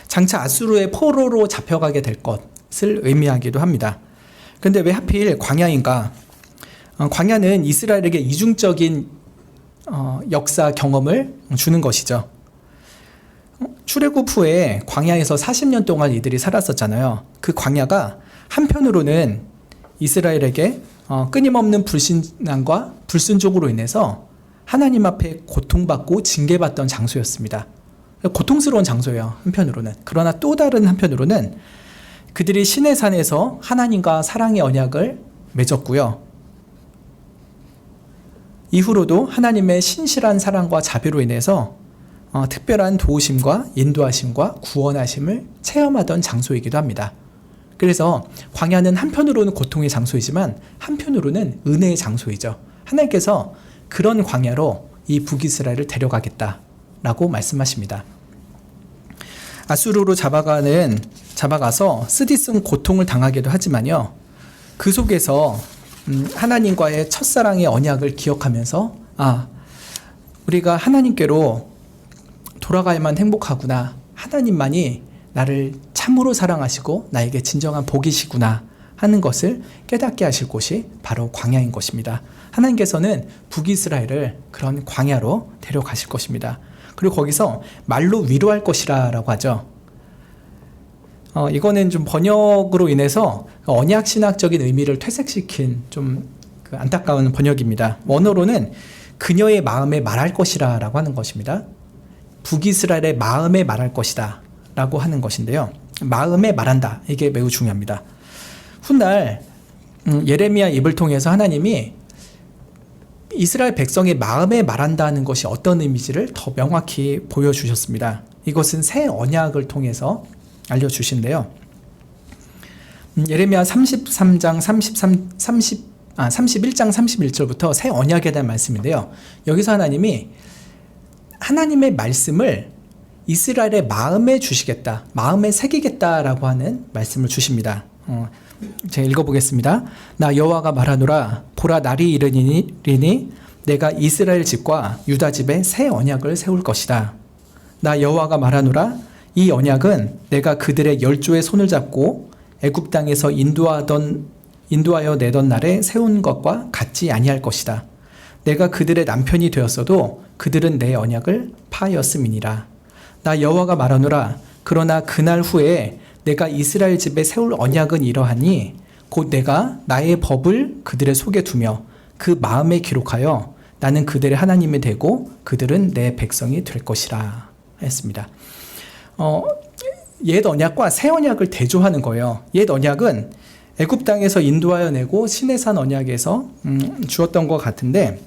장차 아수르의 포로로 잡혀가게 될 것을 의미하기도 합니다. 그런데 왜 하필 광야인가? 광야는 이스라엘에게 이중적인 역사 경험을 주는 것이죠. 출애굽 후에 광야에서 40년 동안 이들이 살았었잖아요. 그 광야가 한편으로는 이스라엘에게 끊임없는 불신앙과 불순종으로 인해서 하나님 앞에 고통받고 징계받던 장소였습니다. 고통스러운 장소예요, 한편으로는. 그러나 또 다른 한편으로는 그들이 시내산에서 하나님과 사랑의 언약을 맺었고요. 이후로도 하나님의 신실한 사랑과 자비로 인해서 특별한 도우심과 인도하심과 구원하심을 체험하던 장소이기도 합니다. 그래서 광야는 한편으로는 고통의 장소이지만 한편으로는 은혜의 장소이죠. 하나님께서 그런 광야로 이 북이스라엘을 데려가겠다라고 말씀하십니다. 아수르로 잡아가서 쓰디쓴 고통을 당하기도 하지만요, 그 속에서 하나님과의 첫사랑의 언약을 기억하면서 우리가 하나님께로 돌아가야만 행복하구나, 하나님만이 나를 참으로 사랑하시고 나에게 진정한 복이시구나 하는 것을 깨닫게 하실 곳이 바로 광야인 것입니다. 하나님께서는 북이스라엘을 그런 광야로 데려가실 것입니다. 그리고 거기서 말로 위로할 것이라 라고 하죠. 이거는 좀 번역으로 인해서 언약신학적인 의미를 퇴색시킨 좀 안타까운 번역입니다. 원어로는 그녀의 마음에 말할 것이라 라고 하는 것입니다. 북이스라엘의 마음에 말할 것이다 라고 하는 것인데요, 마음에 말한다, 이게 매우 중요합니다. 훗날 예레미야 입을 통해서 하나님이 이스라엘 백성의 마음에 말한다는 것이 어떤 의미인지를 더 명확히 보여주셨습니다. 이것은 새 언약을 통해서 알려주신데요, 예레미야 31장 31절부터 새 언약에 대한 말씀인데요, 여기서 하나님이 하나님의 말씀을 이스라엘의 마음에 주시겠다, 마음에 새기겠다라고 하는 말씀을 주십니다. 제가 읽어보겠습니다. 나 여호와가 말하노라, 보라 날이 이르리니 내가 이스라엘 집과 유다 집에 새 언약을 세울 것이다. 나 여호와가 말하노라, 이 언약은 내가 그들의 열조의 손을 잡고 애굽 땅에서 인도하여 내던 날에 세운 것과 같지 아니할 것이다. 내가 그들의 남편이 되었어도 그들은 내 언약을 파하였음이니라. 나 여호와가 말하노라, 그러나 그날 후에 내가 이스라엘 집에 세울 언약은 이러하니 곧 내가 나의 법을 그들의 속에 두며 그 마음에 기록하여 나는 그들의 하나님이 되고 그들은 내 백성이 될 것이라 했습니다. 옛 언약과 새 언약을 대조하는 거예요. 옛 언약은 애굽 땅에서 인도하여 내고 시내산 언약에서 주었던 것 같은데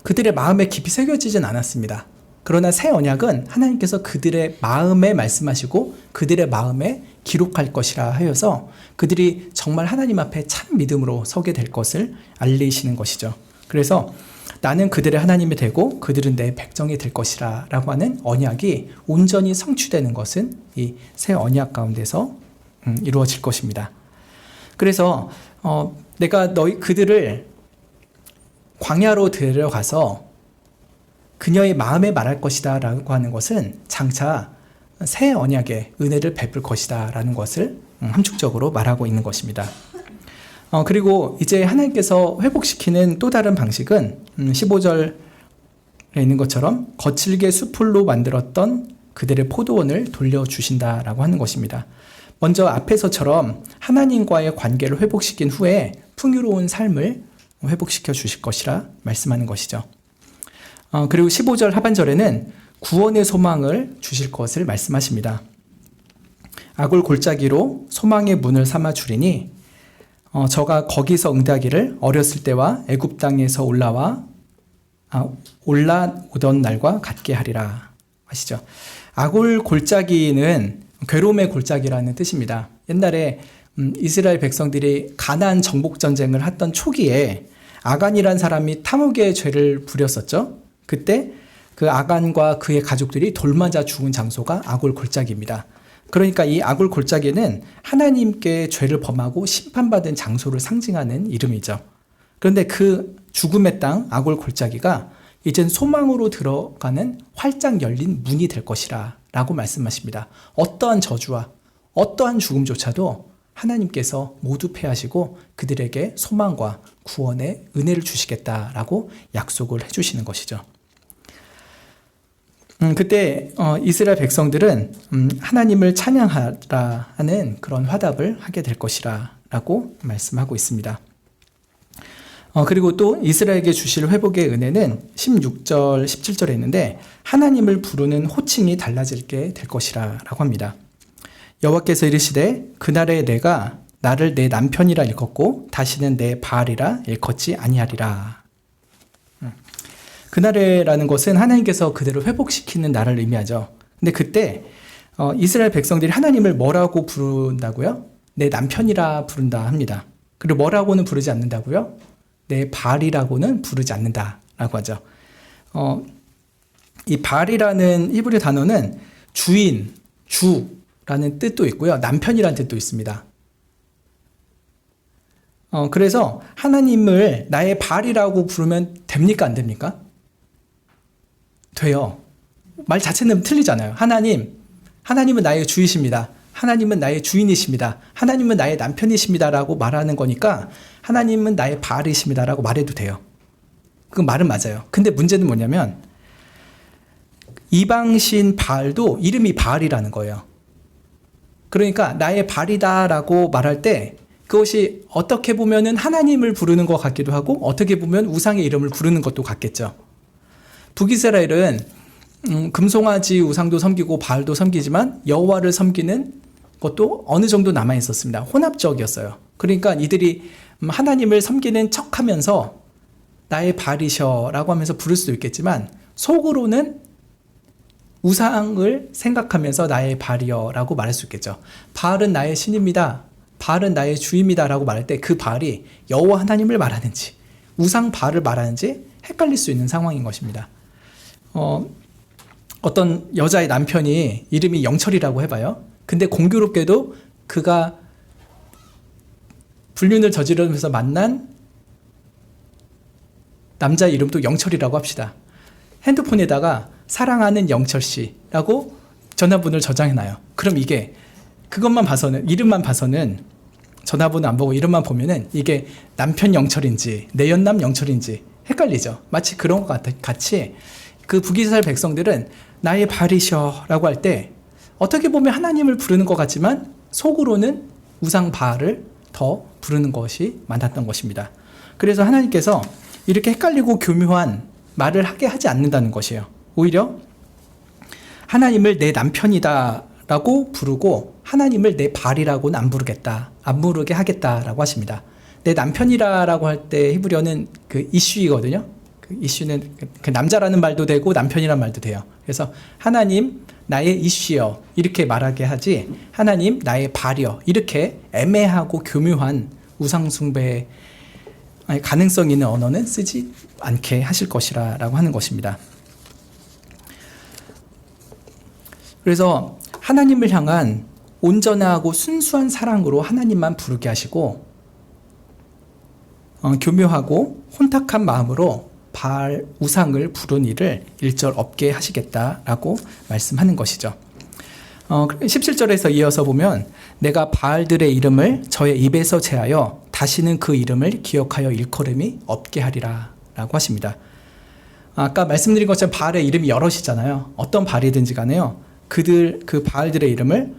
그들의 마음에 깊이 새겨지진 않았습니다. 그러나 새 언약은 하나님께서 그들의 마음에 말씀하시고 그들의 마음에 기록할 것이라 하여서 그들이 정말 하나님 앞에 참 믿음으로 서게 될 것을 알리시는 것이죠. 그래서 나는 그들의 하나님이 되고 그들은 내 백성이 될 것이라 라고 하는 언약이 온전히 성취되는 것은 이 새 언약 가운데서 이루어질 것입니다. 그래서 내가 그들을 광야로 데려가서 그녀의 마음에 말할 것이다 라고 하는 것은 장차 새 언약의 은혜를 베풀 것이다 라는 것을 함축적으로 말하고 있는 것입니다. 그리고 이제 하나님께서 회복시키는 또 다른 방식은 15절에 있는 것처럼 거칠게 수풀로 만들었던 그들의 포도원을 돌려주신다라고 하는 것입니다. 먼저 앞에서처럼 하나님과의 관계를 회복시킨 후에 풍요로운 삶을 회복시켜 주실 것이라 말씀하는 것이죠. 그리고 15절 하반절에는 구원의 소망을 주실 것을 말씀하십니다. 악을 골짜기로 소망의 문을 삼아 주리니 저가 거기서 응답하기를 어렸을 때와 애굽 땅에서 올라오던 날과 같게 하리라 하시죠. 악을 골짜기는 괴로움의 골짜기라는 뜻입니다. 옛날에 이스라엘 백성들이 가나안 정복 전쟁을 했던 초기에 아간이라는 사람이 탐욕의 죄를 부렸었죠. 그때 그 아간과 그의 가족들이 돌 맞아 죽은 장소가 아골 골짜기입니다. 그러니까 이 아골 골짜기는 하나님께 죄를 범하고 심판받은 장소를 상징하는 이름이죠. 그런데 그 죽음의 땅 아골 골짜기가 이젠 소망으로 들어가는 활짝 열린 문이 될 것이라 라고 말씀하십니다. 어떠한 저주와 어떠한 죽음조차도 하나님께서 모두 패하시고 그들에게 소망과 구원의 은혜를 주시겠다라고 약속을 해주시는 것이죠. 그때 이스라엘 백성들은 하나님을 찬양하라 하는 그런 화답을 하게 될 것이라 라고 말씀하고 있습니다. 그리고 또 이스라엘에게 주실 회복의 은혜는 16절, 17절에 있는데 하나님을 부르는 호칭이 달라지게 될 것이라 라고 합니다. 여호와께서 이르시되 그날에 내가 나를 내 남편이라 일컫고 다시는 내 바알이라 일컫지 아니하리라. 그날에라는 것은 하나님께서 그대로 회복시키는 날을 의미하죠. 근데 그때 이스라엘 백성들이 하나님을 뭐라고 부른다고요? 내 남편이라 부른다 합니다. 그리고 뭐라고는 부르지 않는다고요? 내 발이라고는 부르지 않는다라고 하죠. 이 발이라는 히브리 단어는 주인, 주라는 뜻도 있고요. 남편이라는 뜻도 있습니다. 그래서 하나님을 나의 발이라고 부르면 됩니까? 안 됩니까? 돼요. 말 자체는 틀리잖아요. 하나님은 나의 주이십니다. 하나님은 나의 주인이십니다. 하나님은 나의 남편이십니다. 라고 말하는 거니까 하나님은 나의 발이십니다. 라고 말해도 돼요. 그 말은 맞아요. 근데 문제는 뭐냐면 이방신 바알도 이름이 바알이라는 거예요. 그러니까 나의 발이다 라고 말할 때 그것이 어떻게 보면은 하나님을 부르는 것 같기도 하고 어떻게 보면 우상의 이름을 부르는 것도 같겠죠. 북이스라엘은 금송아지 우상도 섬기고 바알도 섬기지만 여호와를 섬기는 것도 어느 정도 남아 있었습니다. 혼합적이었어요. 그러니까 이들이 하나님을 섬기는 척하면서 나의 발이셔라고 하면서 부를 수도 있겠지만 속으로는 우상을 생각하면서 나의 발이여라고 말할 수 있겠죠. 바알은 나의 신입니다. 바알은 나의 주입니다. 라고 말할 때 그 바알이 여호와 하나님을 말하는지 우상 바알을 말하는지 헷갈릴 수 있는 상황인 것입니다. 어떤 여자의 남편이 이름이 영철이라고 해봐요. 근데 공교롭게도 그가 불륜을 저지르면서 만난 남자 이름도 영철이라고 합시다. 핸드폰에다가 사랑하는 영철씨라고 전화번호를 저장해놔요. 그럼 이게 그것만 봐서는 이름만 봐서는 전화번호 안 보고 이름만 보면은 이게 남편 영철인지 내연남 영철인지 헷갈리죠. 마치 그런 것 같이 그 북이스라엘 백성들은 나의 발이셔라고 할 때 어떻게 보면 하나님을 부르는 것 같지만 속으로는 우상 바알을 더 부르는 것이 많았던 것입니다. 그래서 하나님께서 이렇게 헷갈리고 교묘한 말을 하게 하지 않는다는 것이에요. 오히려 하나님을 내 남편이다 라고 부르고 하나님을 내 발이라고는 안 부르게 하겠다라고 하십니다. 내 남편이라고 할 때 히브리어는 그 이슈이거든요. 그 이슈는 그 남자라는 말도 되고 남편이라는 말도 돼요. 그래서 하나님 나의 이슈여 이렇게 말하게 하지 하나님 나의 발이여 이렇게 애매하고 교묘한 우상숭배의 가능성 있는 언어는 쓰지 않게 하실 것이라고 하는 것입니다. 그래서 하나님을 향한 온전하고 순수한 사랑으로 하나님만 부르게 하시고 교묘하고 혼탁한 마음으로 바알 우상을 부른 일을 일절 없게 하시겠다라고 말씀하는 것이죠. 17절에서 이어서 보면 내가 바알들의 이름을 저의 입에서 제하여 다시는 그 이름을 기억하여 일컬음이 없게 하리라 라고 하십니다. 아까 말씀드린 것처럼 바알의 이름이 여럿이잖아요. 어떤 바알이든지 간에요. 그 바알들의 이름을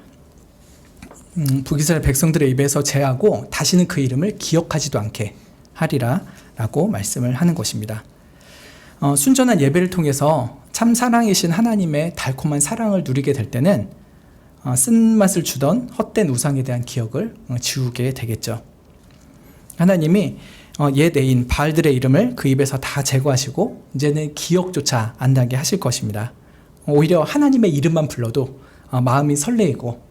북이스라엘 백성들의 입에서 제하고 다시는 그 이름을 기억하지도 않게 하리라 라고 말씀을 하는 것입니다. 순전한 예배를 통해서 참 사랑이신 하나님의 달콤한 사랑을 누리게 될 때는 쓴맛을 주던 헛된 우상에 대한 기억을 지우게 되겠죠. 하나님이 옛 애인 바알들의 이름을 그 입에서 다 제거하시고 이제는 기억조차 안 나게 하실 것입니다. 오히려 하나님의 이름만 불러도 마음이 설레이고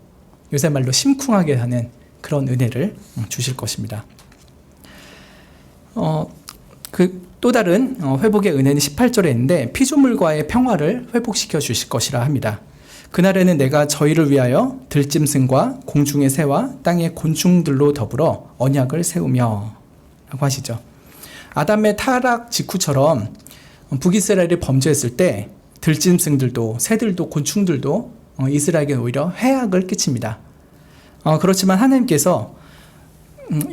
요새 말로 심쿵하게 하는 그런 은혜를 주실 것입니다. 또 다른 회복의 은혜는 18절에 있는데 피조물과의 평화를 회복시켜 주실 것이라 합니다. 그날에는 내가 저희를 위하여 들짐승과 공중의 새와 땅의 곤충들로 더불어 언약을 세우며 라고 하시죠. 아담의 타락 직후처럼 북이스라엘이 범죄했을 때 들짐승들도 새들도 곤충들도 이스라엘에게 오히려 해악을 끼칩니다. 그렇지만 하나님께서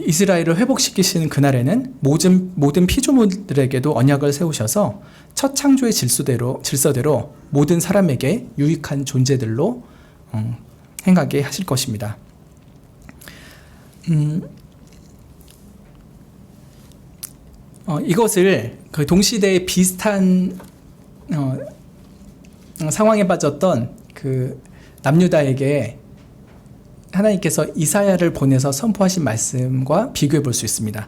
이스라엘을 회복시키시는 그날에는 모든 피조물들에게도 언약을 세우셔서 첫 창조의 질서대로 모든 사람에게 유익한 존재들로 행하게 하실 것입니다. 이것을 그 동시대에 비슷한 상황에 빠졌던 그 남유다에게 하나님께서 이사야를 보내서 선포하신 말씀과 비교해 볼 수 있습니다.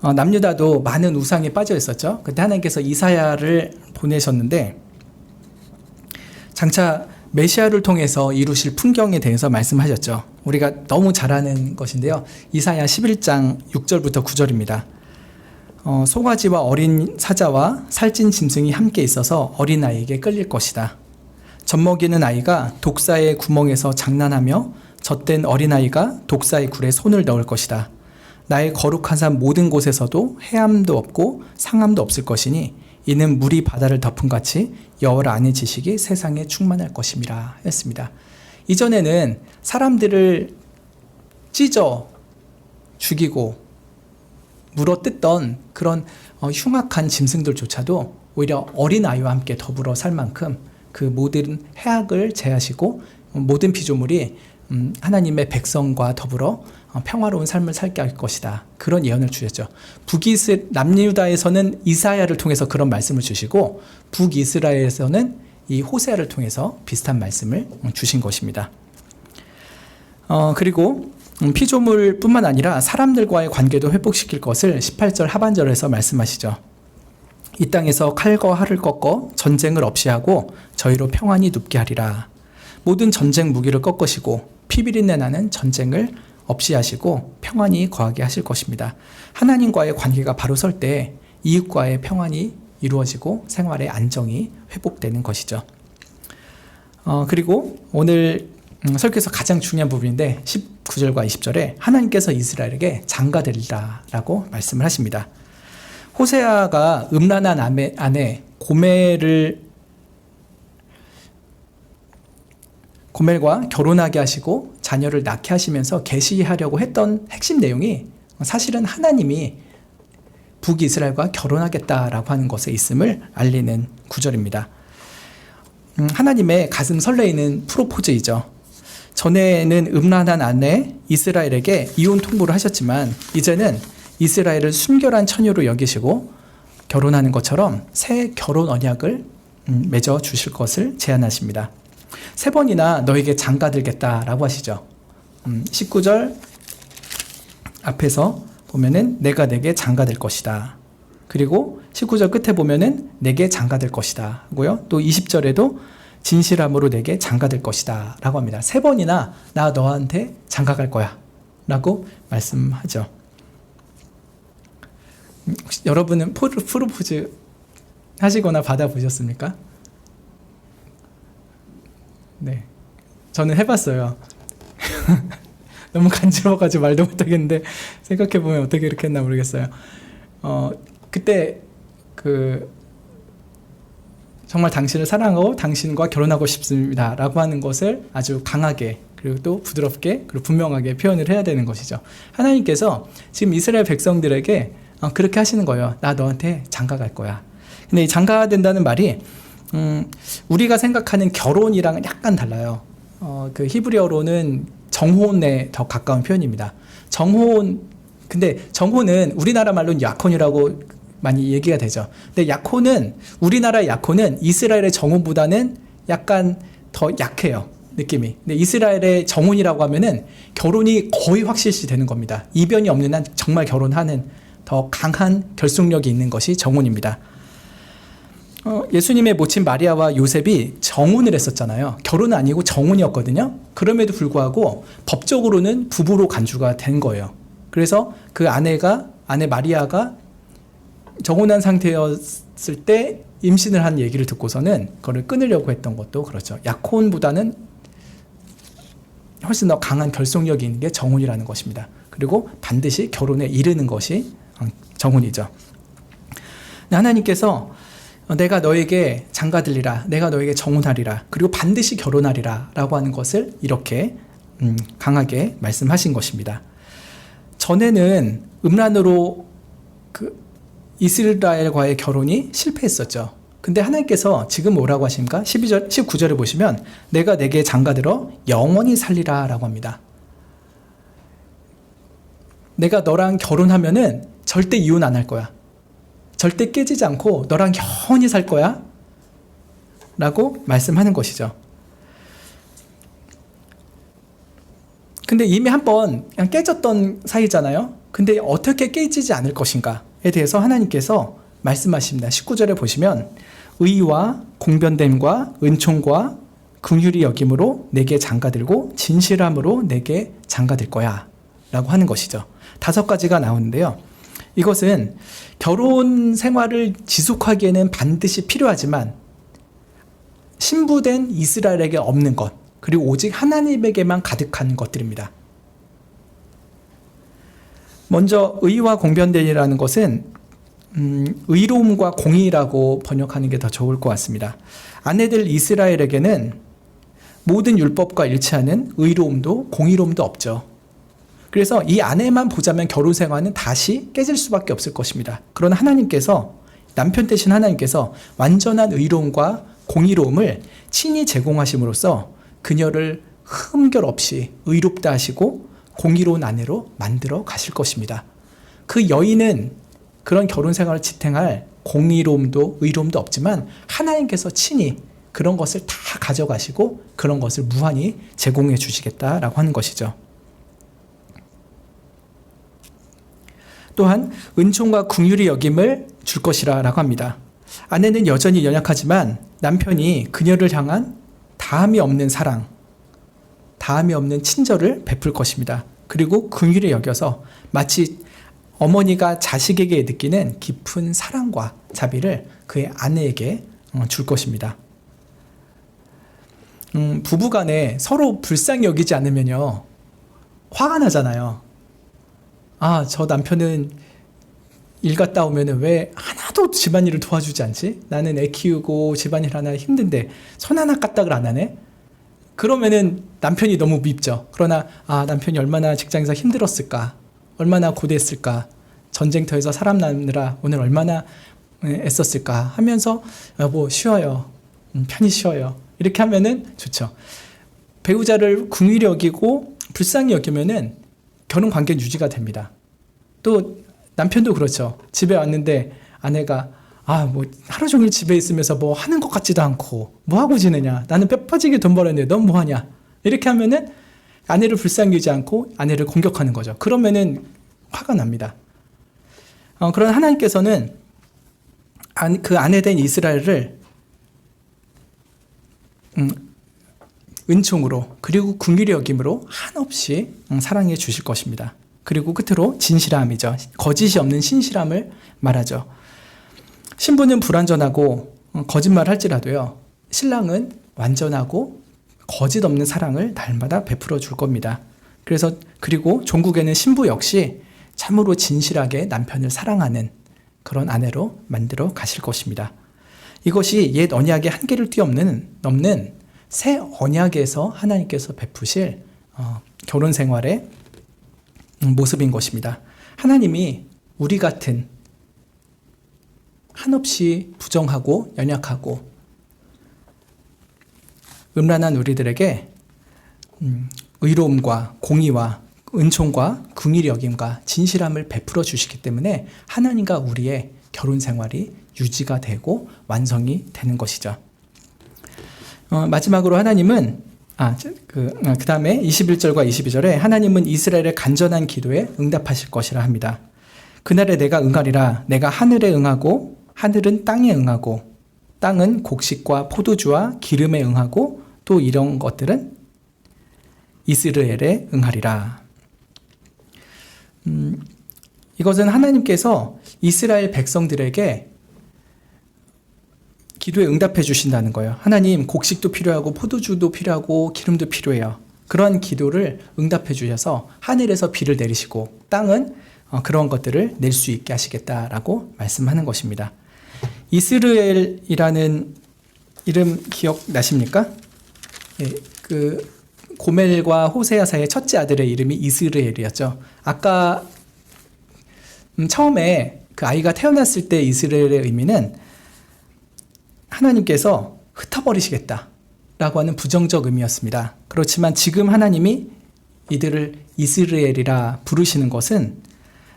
남유다도 많은 우상에 빠져 있었죠. 그때 하나님께서 이사야를 보내셨는데 장차 메시아를 통해서 이루실 풍경에 대해서 말씀하셨죠. 우리가 너무 잘 아는 것인데요. 이사야 11장 6절부터 9절입니다. 송아지와 어린 사자와 살찐 짐승이 함께 있어서 어린아이에게 끌릴 것이다. 젖먹이는 아이가 독사의 구멍에서 장난하며 젖된 어린아이가 독사의 굴에 손을 넣을 것이다. 나의 거룩한 산 모든 곳에서도 해함도 없고 상함도 없을 것이니 이는 물이 바다를 덮은 같이 여호와 아는 지식이 세상에 충만할 것임이라 했습니다. 이전에는 사람들을 찢어 죽이고 물어뜯던 그런 흉악한 짐승들조차도 오히려 어린아이와 함께 더불어 살 만큼 그 모든 해악을 제하시고 모든 피조물이 하나님의 백성과 더불어 평화로운 삶을 살게 할 것이다. 그런 예언을 주셨죠. 남유다에서는 이사야를 통해서 그런 말씀을 주시고 북이스라엘에서는 이 호세아를 통해서 비슷한 말씀을 주신 것입니다. 그리고 피조물뿐만 아니라 사람들과의 관계도 회복시킬 것을 18절 하반절에서 말씀하시죠. 이 땅에서 칼과 활을 꺾어 전쟁을 없이 하고 저희로 평안히 눕게 하리라. 모든 전쟁 무기를 꺾으시고 피비린내 나는 전쟁을 없이 하시고 평안히 거하게 하실 것입니다. 하나님과의 관계가 바로 설 때 이웃과의 평안이 이루어지고 생활의 안정이 회복되는 것이죠. 그리고 오늘 설교에서 가장 중요한 부분인데 19절과 20절에 하나님께서 이스라엘에게 장가들리라 라고 말씀을 하십니다. 호세아가 음란한 아내 고멜과 결혼하게 하시고 자녀를 낳게 하시면서 계시하려고 했던 핵심 내용이 사실은 하나님이 북이스라엘과 결혼하겠다라고 하는 것에 있음을 알리는 구절입니다. 하나님의 가슴 설레이는 프로포즈이죠. 전에는 음란한 아내 이스라엘에게 이혼 통보를 하셨지만 이제는 이스라엘을 순결한 처녀로 여기시고 결혼하는 것처럼 새 결혼 언약을 맺어 주실 것을 제안하십니다. 3번이나 너에게 장가들겠다라고 하시죠. 19절 앞에서 보면은 내가 내게 장가될 것이다. 그리고 19절 끝에 보면은 내게 장가될 것이다 하고요. 또 20절에도 진실함으로 내게 장가될 것이다 라고 합니다. 3번이나 나 너한테 장가갈 거야 라고 말씀하죠. 혹시 여러분은 프로포즈 하시거나 받아보셨습니까? 네, 저는 해봤어요. 너무 간지러워가지고 말도 못하겠는데 생각해보면 어떻게 이렇게 했나 모르겠어요. 그때 정말 당신을 사랑하고 당신과 결혼하고 싶습니다 라고 하는 것을 아주 강하게 그리고 또 부드럽게 그리고 분명하게 표현을 해야 되는 것이죠. 하나님께서 지금 이스라엘 백성들에게 그렇게 하시는 거예요. 나 너한테 장가갈 거야. 근데 이 장가된다는 말이 우리가 생각하는 결혼이랑은 약간 달라요. 그 히브리어로는 정혼에 더 가까운 표현입니다. 근데 정혼은 우리나라 말로는 약혼이라고 많이 얘기가 되죠. 근데 우리나라의 약혼은 이스라엘의 정혼보다는 약간 더 약해요. 느낌이. 근데 이스라엘의 정혼이라고 하면은 결혼이 거의 확실시 되는 겁니다. 이변이 없는 한 정말 결혼하는 더 강한 결속력이 있는 것이 정혼입니다. 예수님의 모친 마리아와 요셉이 정혼을 했었잖아요. 결혼은 아니고 정혼이었거든요. 그럼에도 불구하고 법적으로는 부부로 간주가 된 거예요. 그래서 그 아내 마리아가 정혼한 상태였을 때 임신을 한 얘기를 듣고서는 그걸 끊으려고 했던 것도 그렇죠. 약혼보다는 훨씬 더 강한 결속력이 있는 게 정혼이라는 것입니다. 그리고 반드시 결혼에 이르는 것이 정혼이죠. 하나님께서 내가 너에게 장가들리라, 내가 너에게 정혼하리라, 그리고 반드시 결혼하리라 라고 하는 것을 이렇게 강하게 말씀하신 것입니다. 전에는 음란으로 이스라엘과의 결혼이 실패했었죠. 근데 하나님께서 지금 뭐라고 하십니까? 19절에 보시면 내가 내게 장가들어 영원히 살리라 라고 합니다. 내가 너랑 결혼하면은 절대 이혼 안 할 거야. 절대 깨지지 않고 너랑 영원히 살 거야 라고 말씀하는 것이죠. 근데 이미 한번 그냥 깨졌던 사이잖아요. 근데 어떻게 깨지지 않을 것인가에 대해서 하나님께서 말씀하십니다. 19절에 보시면 의와 공변됨과 은총과 긍휼히 여김으로 내게 장가들고 진실함으로 내게 장가들 거야 라고 하는 것이죠. 5가지가 나오는데요. 이것은 결혼 생활을 지속하기에는 반드시 필요하지만 신부된 이스라엘에게 없는 것, 그리고 오직 하나님에게만 가득한 것들입니다. 먼저 의와 공변됨이라는 것은 의로움과 공의라고 번역하는 게 더 좋을 것 같습니다. 아내들 이스라엘에게는 모든 율법과 일치하는 의로움도 공의로움도 없죠. 그래서 이 아내만 보자면 결혼 생활은 다시 깨질 수밖에 없을 것입니다. 그러나 하나님께서, 남편 대신 하나님께서 완전한 의로움과 공의로움을 친히 제공하심으로써 그녀를 흠결 없이 의롭다 하시고 공의로운 아내로 만들어 가실 것입니다. 그 여인은 그런 결혼 생활을 지탱할 공의로움도 의로움도 없지만 하나님께서 친히 그런 것을 다 가져가시고 그런 것을 무한히 제공해 주시겠다라고 하는 것이죠. 또한 은총과 긍휼히 여김을 줄 것이라 라고 합니다. 아내는 여전히 연약하지만 남편이 그녀를 향한 다함이 없는 사랑, 다함이 없는 친절을 베풀 것입니다. 그리고 긍휼히 여겨서 마치 어머니가 자식에게 느끼는 깊은 사랑과 자비를 그의 아내에게 줄 것입니다. 부부간에 서로 불쌍히 여기지 않으면요, 화가 나잖아요. 아, 저 남편은 일 갔다 오면은 왜 하나도 집안일을 도와주지 않지? 나는 애 키우고 집안일 하나 힘든데 손 하나 까딱을 안 하네? 그러면은 남편이 너무 밉죠. 그러나 남편이 얼마나 직장에서 힘들었을까? 얼마나 고됐을까? 전쟁터에서 살아남느라 오늘 얼마나 애썼을까? 하면서 여보 쉬어요. 편히 쉬어요. 이렇게 하면은 좋죠. 배우자를 긍휼히 여기고 불쌍히 여기면은 결혼 관계 유지가 됩니다. 또 남편도 그렇죠. 집에 왔는데 아내가 뭐 하루 종일 집에 있으면서 뭐 하는 것 같지도 않고 뭐 하고 지내냐? 나는 뼈 빠지게 돈 벌었는데 넌 뭐 하냐? 이렇게 하면은 아내를 불쌍히 여기지 않고 아내를 공격하는 거죠. 그러면은 화가 납니다. 그런 하나님께서는 그 아내된 이스라엘을 은총으로 그리고 긍휼히 여김으로 한없이 사랑해 주실 것입니다. 그리고 끝으로 진실함이죠. 거짓이 없는 신실함을 말하죠. 신부는 불완전하고 거짓말할지라도요, 신랑은 완전하고 거짓 없는 사랑을 날마다 베풀어 줄 겁니다. 그리고 종국에는 신부 역시 참으로 진실하게 남편을 사랑하는 그런 아내로 만들어 가실 것입니다. 이것이 옛 언약의 한계를 뛰어넘는 새 언약에서 하나님께서 베푸실 결혼 생활의 모습인 것입니다. 하나님이 우리 같은 한없이 부정하고 연약하고 음란한 우리들에게 의로움과 공의와 은총과 긍휼히 여김과 진실함을 베풀어 주시기 때문에 하나님과 우리의 결혼 생활이 유지가 되고 완성이 되는 것이죠. 마지막으로 하나님은 그 다음에 21절과 22절에 하나님은 이스라엘의 간절한 기도에 응답하실 것이라 합니다. 그날에 내가 응하리라. 내가 하늘에 응하고 하늘은 땅에 응하고 땅은 곡식과 포도주와 기름에 응하고 또 이런 것들은 이스라엘에 응하리라. 이것은 하나님께서 이스라엘 백성들에게 기도에 응답해 주신다는 거예요. 하나님, 곡식도 필요하고 포도주도 필요하고 기름도 필요해요. 그러한 기도를 응답해 주셔서 하늘에서 비를 내리시고 땅은 그런 것들을 낼 수 있게 하시겠다라고 말씀하는 것입니다. 이스라엘이라는 이름 기억나십니까? 그 고멜과 호세아 사이의 첫째 아들의 이름이 이스라엘이었죠. 아까 처음에 그 아이가 태어났을 때 이스라엘의 의미는 하나님께서 흩어버리시겠다라고 하는 부정적 의미였습니다. 그렇지만 지금 하나님이 이들을 이스라엘이라 부르시는 것은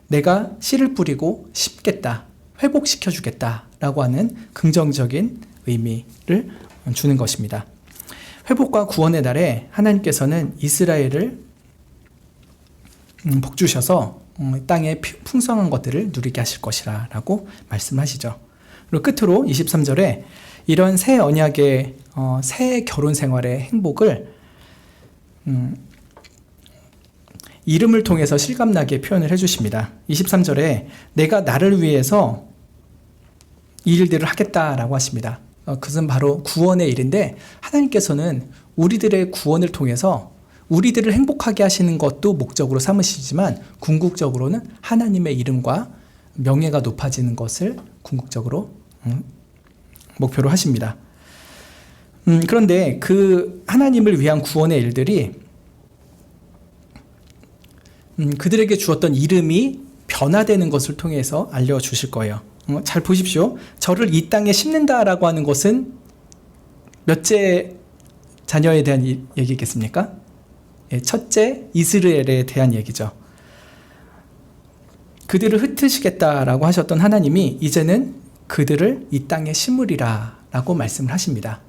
내가 씨를 뿌리고 심겠다, 회복시켜주겠다라고 하는 긍정적인 의미를 주는 것입니다. 회복과 구원의 날에 하나님께서는 이스라엘을 복주셔서 땅의 풍성한 것들을 누리게 하실 것이라 라고 말씀하시죠. 그리고 끝으로 23절에 이런 새 언약의 새 결혼 생활의 행복을 이름을 통해서 실감나게 표현을 해주십니다. 23절에 내가 나를 위해서 이 일들을 하겠다라고 하십니다. 그것은 바로 구원의 일인데 하나님께서는 우리들의 구원을 통해서 우리들을 행복하게 하시는 것도 목적으로 삼으시지만 궁극적으로는 하나님의 이름과 명예가 높아지는 것을 궁극적으로 목표로 하십니다. 그런데 그 하나님을 위한 구원의 일들이 그들에게 주었던 이름이 변화되는 것을 통해서 알려주실 거예요. 잘 보십시오. 저를 이 땅에 심는다라고 하는 것은 몇째 자녀에 대한 얘기겠습니까? 첫째 이스라엘에 대한 얘기죠. 그들을 흩으시겠다라고 하셨던 하나님이 이제는 그들을 이 땅에 심으리라 라고 말씀을 하십니다.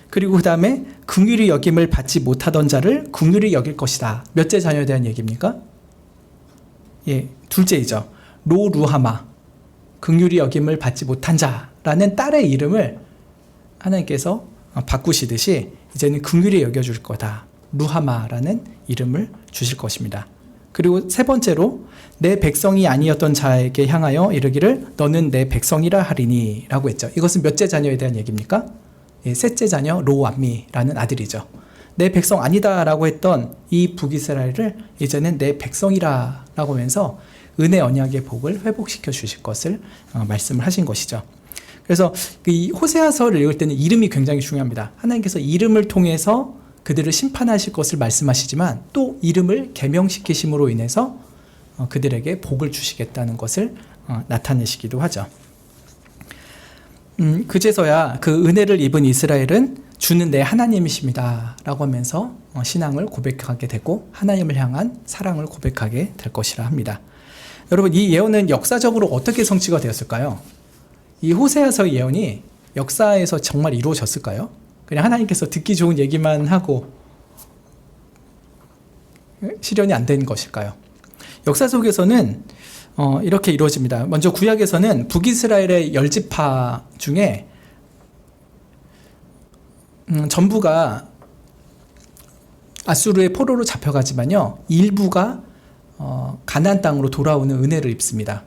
그리고 그 다음에 긍휼히 여김을 받지 못하던 자를 긍휼히 여길 것이다. 몇째 자녀에 대한 얘기입니까? 둘째이죠. 로루하마, 긍휼히 여김을 받지 못한 자라는 딸의 이름을 하나님께서 바꾸시듯이 이제는 긍휼히 여겨줄 거다. 루하마라는 이름을 주실 것입니다. 그리고 세 번째로 내 백성이 아니었던 자에게 향하여 이르기를 너는 내 백성이라 하리니 라고 했죠. 이것은 몇째 자녀에 대한 얘기입니까? 셋째 자녀 로암미라는 아들이죠. 내 백성 아니다 라고 했던 이 북이스라엘을 이제는 내 백성이라 라고 하면서 은혜 언약의 복을 회복시켜 주실 것을 말씀을 하신 것이죠. 그래서 이 호세아서를 읽을 때는 이름이 굉장히 중요합니다. 하나님께서 이름을 통해서 그들을 심판하실 것을 말씀하시지만 또 이름을 계명시키심으로 인해서 그들에게 복을 주시겠다는 것을 나타내시기도 하죠. 그제서야 그 은혜를 입은 이스라엘은 주는 내 하나님이십니다 라고 하면서 신앙을 고백하게 되고 하나님을 향한 사랑을 고백하게 될 것이라 합니다. 여러분, 이 예언은 역사적으로 어떻게 성취가 되었을까요? 이 호세아서의 예언이 역사에서 정말 이루어졌을까요? 그냥 하나님께서 듣기 좋은 얘기만 하고 실현이 안 된 것일까요? 역사 속에서는 이렇게 이루어집니다. 먼저 구약에서는 북이스라엘의 10지파 중에 전부가 아수르의 포로로 잡혀가지만요, 일부가 가나안 땅으로 돌아오는 은혜를 입습니다.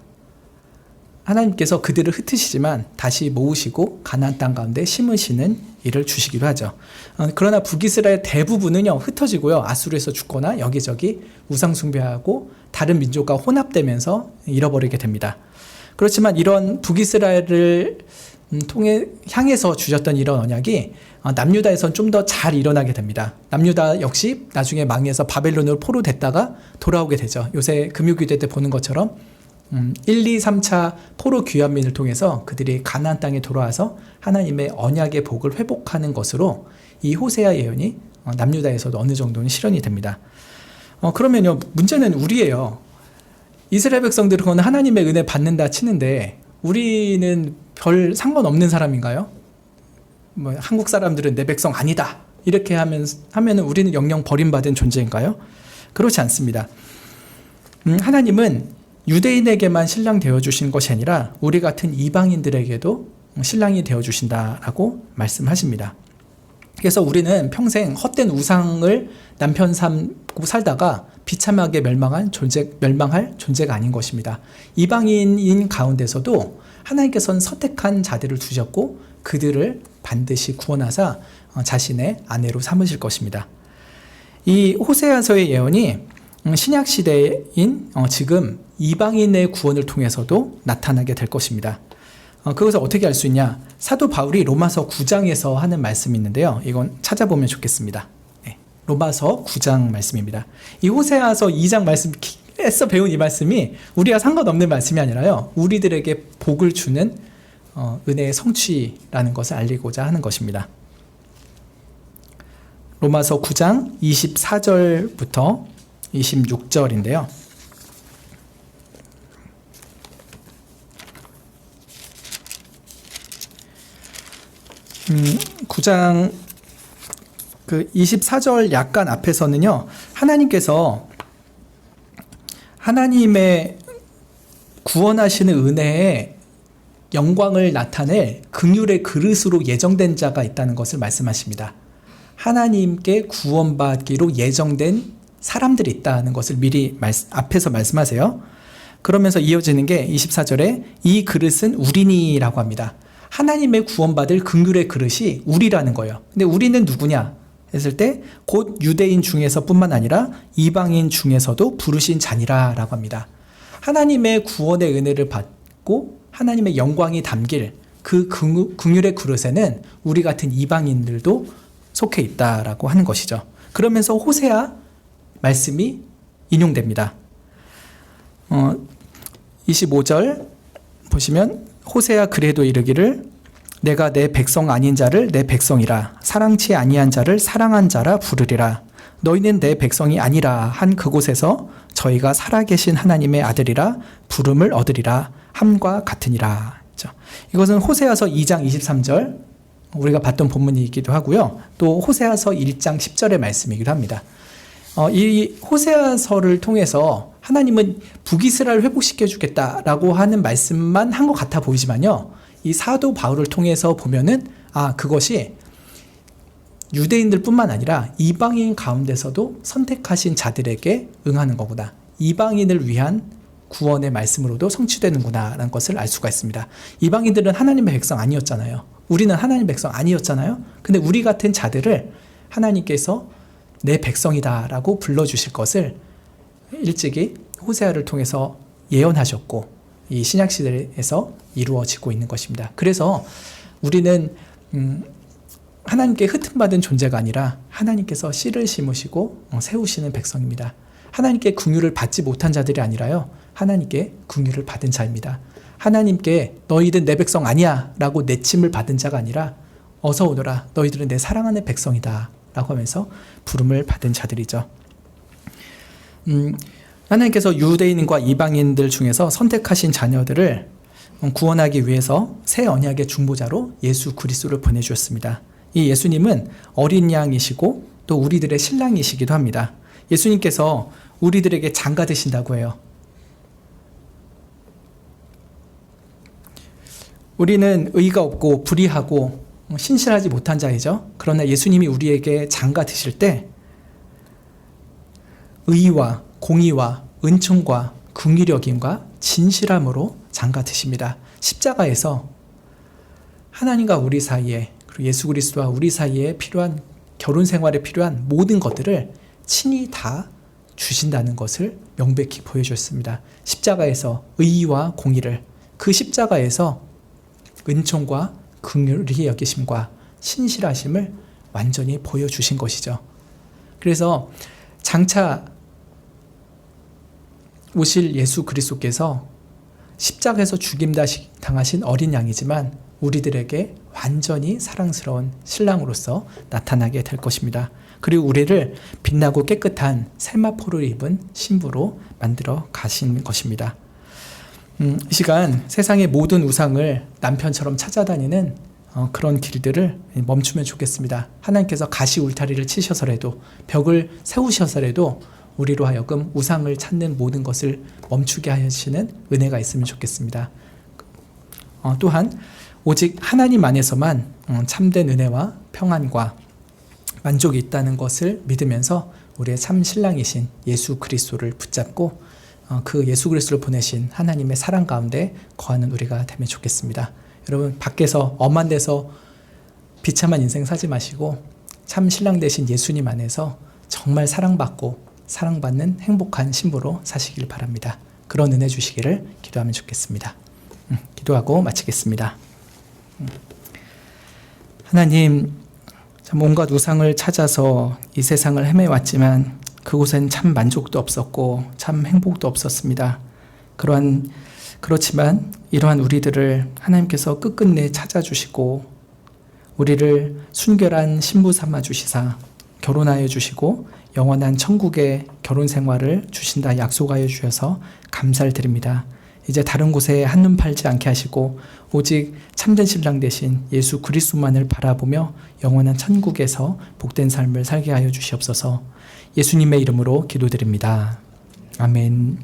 하나님께서 그들을 흩으시지만 다시 모으시고 가나안 땅 가운데 심으시는 일을 주시기도 하죠. 그러나 북이스라엘 대부분은요 흩어지고요 아수르에서 죽거나 여기저기 우상 숭배하고 다른 민족과 혼합되면서 잃어버리게 됩니다. 그렇지만 이런 북이스라엘을 향해서 주셨던 이런 언약이 남유다에선 좀 더 잘 일어나게 됩니다. 남유다 역시 나중에 망해서 바벨론으로 포로됐다가 돌아오게 되죠. 요새 금유기대 때 보는 것처럼 1, 2, 3차 포로 귀환민을 통해서 그들이 가나안 땅에 돌아와서 하나님의 언약의 복을 회복하는 것으로 이 호세아 예언이 남유다에서도 어느 정도는 실현이 됩니다. 그러면요, 문제는 우리예요. 이스라엘 백성들은 하나님의 은혜 받는다 치는데 우리는 별 상관없는 사람인가요? 한국 사람들은 내 백성 아니다 이렇게 하면은 우리는 영영 버림받은 존재인가요? 그렇지 않습니다. 하나님은 유대인에게만 신랑 되어주신 것이 아니라 우리 같은 이방인들에게도 신랑이 되어주신다라고 말씀하십니다. 그래서 우리는 평생 헛된 우상을 남편 삼고 살다가 비참하게 멸망할 존재가 아닌 것입니다. 이방인인 가운데서도 하나님께서는 선택한 자들을 두셨고 그들을 반드시 구원하사 자신의 아내로 삼으실 것입니다. 이 호세아서의 예언이 신약 시대인 지금 이방인의 구원을 통해서도 나타나게 될 것입니다. 그것을 어떻게 알 수 있냐? 사도 바울이 로마서 9장에서 하는 말씀이 있는데요. 이건 찾아보면 좋겠습니다. 로마서 9장 말씀입니다. 이 호세아서 2장 말씀에서 배운 이 말씀이 우리와 상관없는 말씀이 아니라요, 우리들에게 복을 주는 은혜의 성취라는 것을 알리고자 하는 것입니다. 로마서 9장 24절부터 26절인데요. 9장 24절 약간 앞에서는요, 하나님께서 하나님의 구원하시는 은혜에 영광을 나타낼 긍휼의 그릇으로 예정된 자가 있다는 것을 말씀하십니다. 하나님께 구원받기로 예정된 사람들이 있다는 것을 미리 앞에서 말씀하세요. 그러면서 이어지는 게 24절에 이 그릇은 우리니라고 합니다. 하나님의 구원받을 긍휼의 그릇이 우리라는 거예요. 근데 우리는 누구냐 했을 때 곧 유대인 중에서뿐만 아니라 이방인 중에서도 부르신 자니라 라고 합니다. 하나님의 구원의 은혜를 받고 하나님의 영광이 담길 그 긍휼의 그릇에는 우리 같은 이방인들도 속해 있다라고 하는 것이죠. 그러면서 호세아 말씀이 인용됩니다. 25절 보시면 호세아 그래도 이르기를 내가 내 백성 아닌 자를 내 백성이라 사랑치 아니한 자를 사랑한 자라 부르리라. 너희는 내 백성이 아니라 한 그곳에서 저희가 살아계신 하나님의 아들이라 부름을 얻으리라 함과 같으니라. 이것은 호세아서 2장 23절 우리가 봤던 본문이기도 하고요. 또 호세아서 1장 10절의 말씀이기도 합니다. 이 호세아서를 통해서 하나님은 북이스라엘을 회복시켜 주겠다라고 하는 말씀만 한 것 같아 보이지만요. 이 사도 바울을 통해서 보면은 그것이 유대인들 뿐만 아니라 이방인 가운데서도 선택하신 자들에게 응하는 거구나. 이방인을 위한 구원의 말씀으로도 성취되는구나 라는 것을 알 수가 있습니다. 이방인들은 하나님의 백성 아니었잖아요. 우리는 하나님의 백성 아니었잖아요. 근데 우리 같은 자들을 하나님께서 내 백성이다 라고 불러주실 것을 일찍이 호세아를 통해서 예언하셨고 이 신약시대에서 이루어지고 있는 것입니다. 그래서 우리는 하나님께 흩음받은 존재가 아니라 하나님께서 씨를 심으시고 세우시는 백성입니다. 하나님께 긍휼을 받지 못한 자들이 아니라요. 하나님께 긍휼을 받은 자입니다. 하나님께 너희는 내 백성 아니야 라고 내침을 받은 자가 아니라 어서 오너라 너희들은 내 사랑하는 백성이다 라고 하면서 부름을 받은 자들이죠. 하나님께서 유대인과 이방인들 중에서 선택하신 자녀들을 구원하기 위해서 새 언약의 중보자로 예수 그리스도를 보내주셨습니다. 이 예수님은 어린 양이시고 또 우리들의 신랑이시기도 합니다. 예수님께서 우리들에게 장가 되신다고 해요. 우리는 의가 없고 불의하고 신실하지 못한 자이죠. 그러나 예수님이 우리에게 장가 되실 때 의와 공의와 은총과 긍휼력임과 진실함으로 장가 되십니다. 십자가에서 하나님과 우리 사이에 그리고 예수 그리스도와 우리 사이에 필요한 결혼 생활에 필요한 모든 것들을 친히 다 주신다는 것을 명백히 보여주셨습니다. 십자가에서 의와 공의를 그 십자가에서 은총과 긍휼히 여기심과 신실하심을 완전히 보여주신 것이죠. 그래서 장차 오실 예수 그리스도께서 십자가에서 죽임 당하신 어린 양이지만 우리들에게 완전히 사랑스러운 신랑으로서 나타나게 될 것입니다. 그리고 우리를 빛나고 깨끗한 세마포를 입은 신부로 만들어 가신 것입니다. 이 시간 세상의 모든 우상을 남편처럼 찾아다니는 그런 길들을 멈추면 좋겠습니다. 하나님께서 가시 울타리를 치셔서라도 벽을 세우셔서라도 우리로 하여금 우상을 찾는 모든 것을 멈추게 하시는 은혜가 있으면 좋겠습니다. 또한 오직 하나님 안에서만 참된 은혜와 평안과 만족이 있다는 것을 믿으면서 우리의 참 신랑이신 예수 그리스도를 붙잡고 그 예수 그리스도를 보내신 하나님의 사랑 가운데 거하는 우리가 되면 좋겠습니다. 여러분 밖에서 엄한 데서 비참한 인생 사지 마시고 참 신랑 되신 예수님 안에서 정말 사랑받고 사랑받는 행복한 신부로 사시길 바랍니다. 그런 은혜 주시기를 기도하면 좋겠습니다. 기도하고 마치겠습니다. 하나님, 참 온갖 우상을 찾아서 이 세상을 헤매왔지만 그곳엔 참 만족도 없었고 참 행복도 없었습니다. 그렇지만 이러한 우리들을 하나님께서 끝끝내 찾아주시고 우리를 순결한 신부 삼아 주시사 결혼하여 주시고 영원한 천국의 결혼 생활을 주신다 약속하여 주셔서 감사를 드립니다. 이제 다른 곳에 한눈 팔지 않게 하시고 오직 참된 신랑 되신 예수 그리스도만을 바라보며 영원한 천국에서 복된 삶을 살게 하여 주시옵소서. 예수님의 이름으로 기도드립니다. 아멘.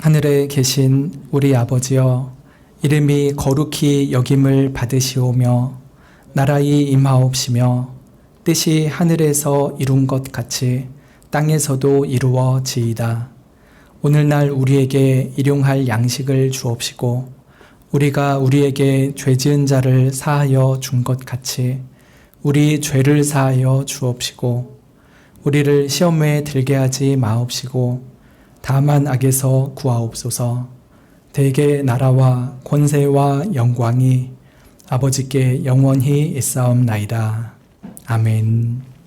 하늘에 계신 우리 아버지여, 이름이 거룩히 여김을 받으시오며 나라의 임하옵시며 뜻이 하늘에서 이룬 것 같이 땅에서도 이루어지이다. 오늘날 우리에게 일용할 양식을 주옵시고 우리가 우리에게 죄 지은 자를 사하여 준 것 같이 우리 죄를 사하여 주옵시고 우리를 시험에 들게 하지 마옵시고 다만 악에서 구하옵소서. 대개 나라와 권세와 영광이 아버지께 영원히 있사옵나이다. 아멘.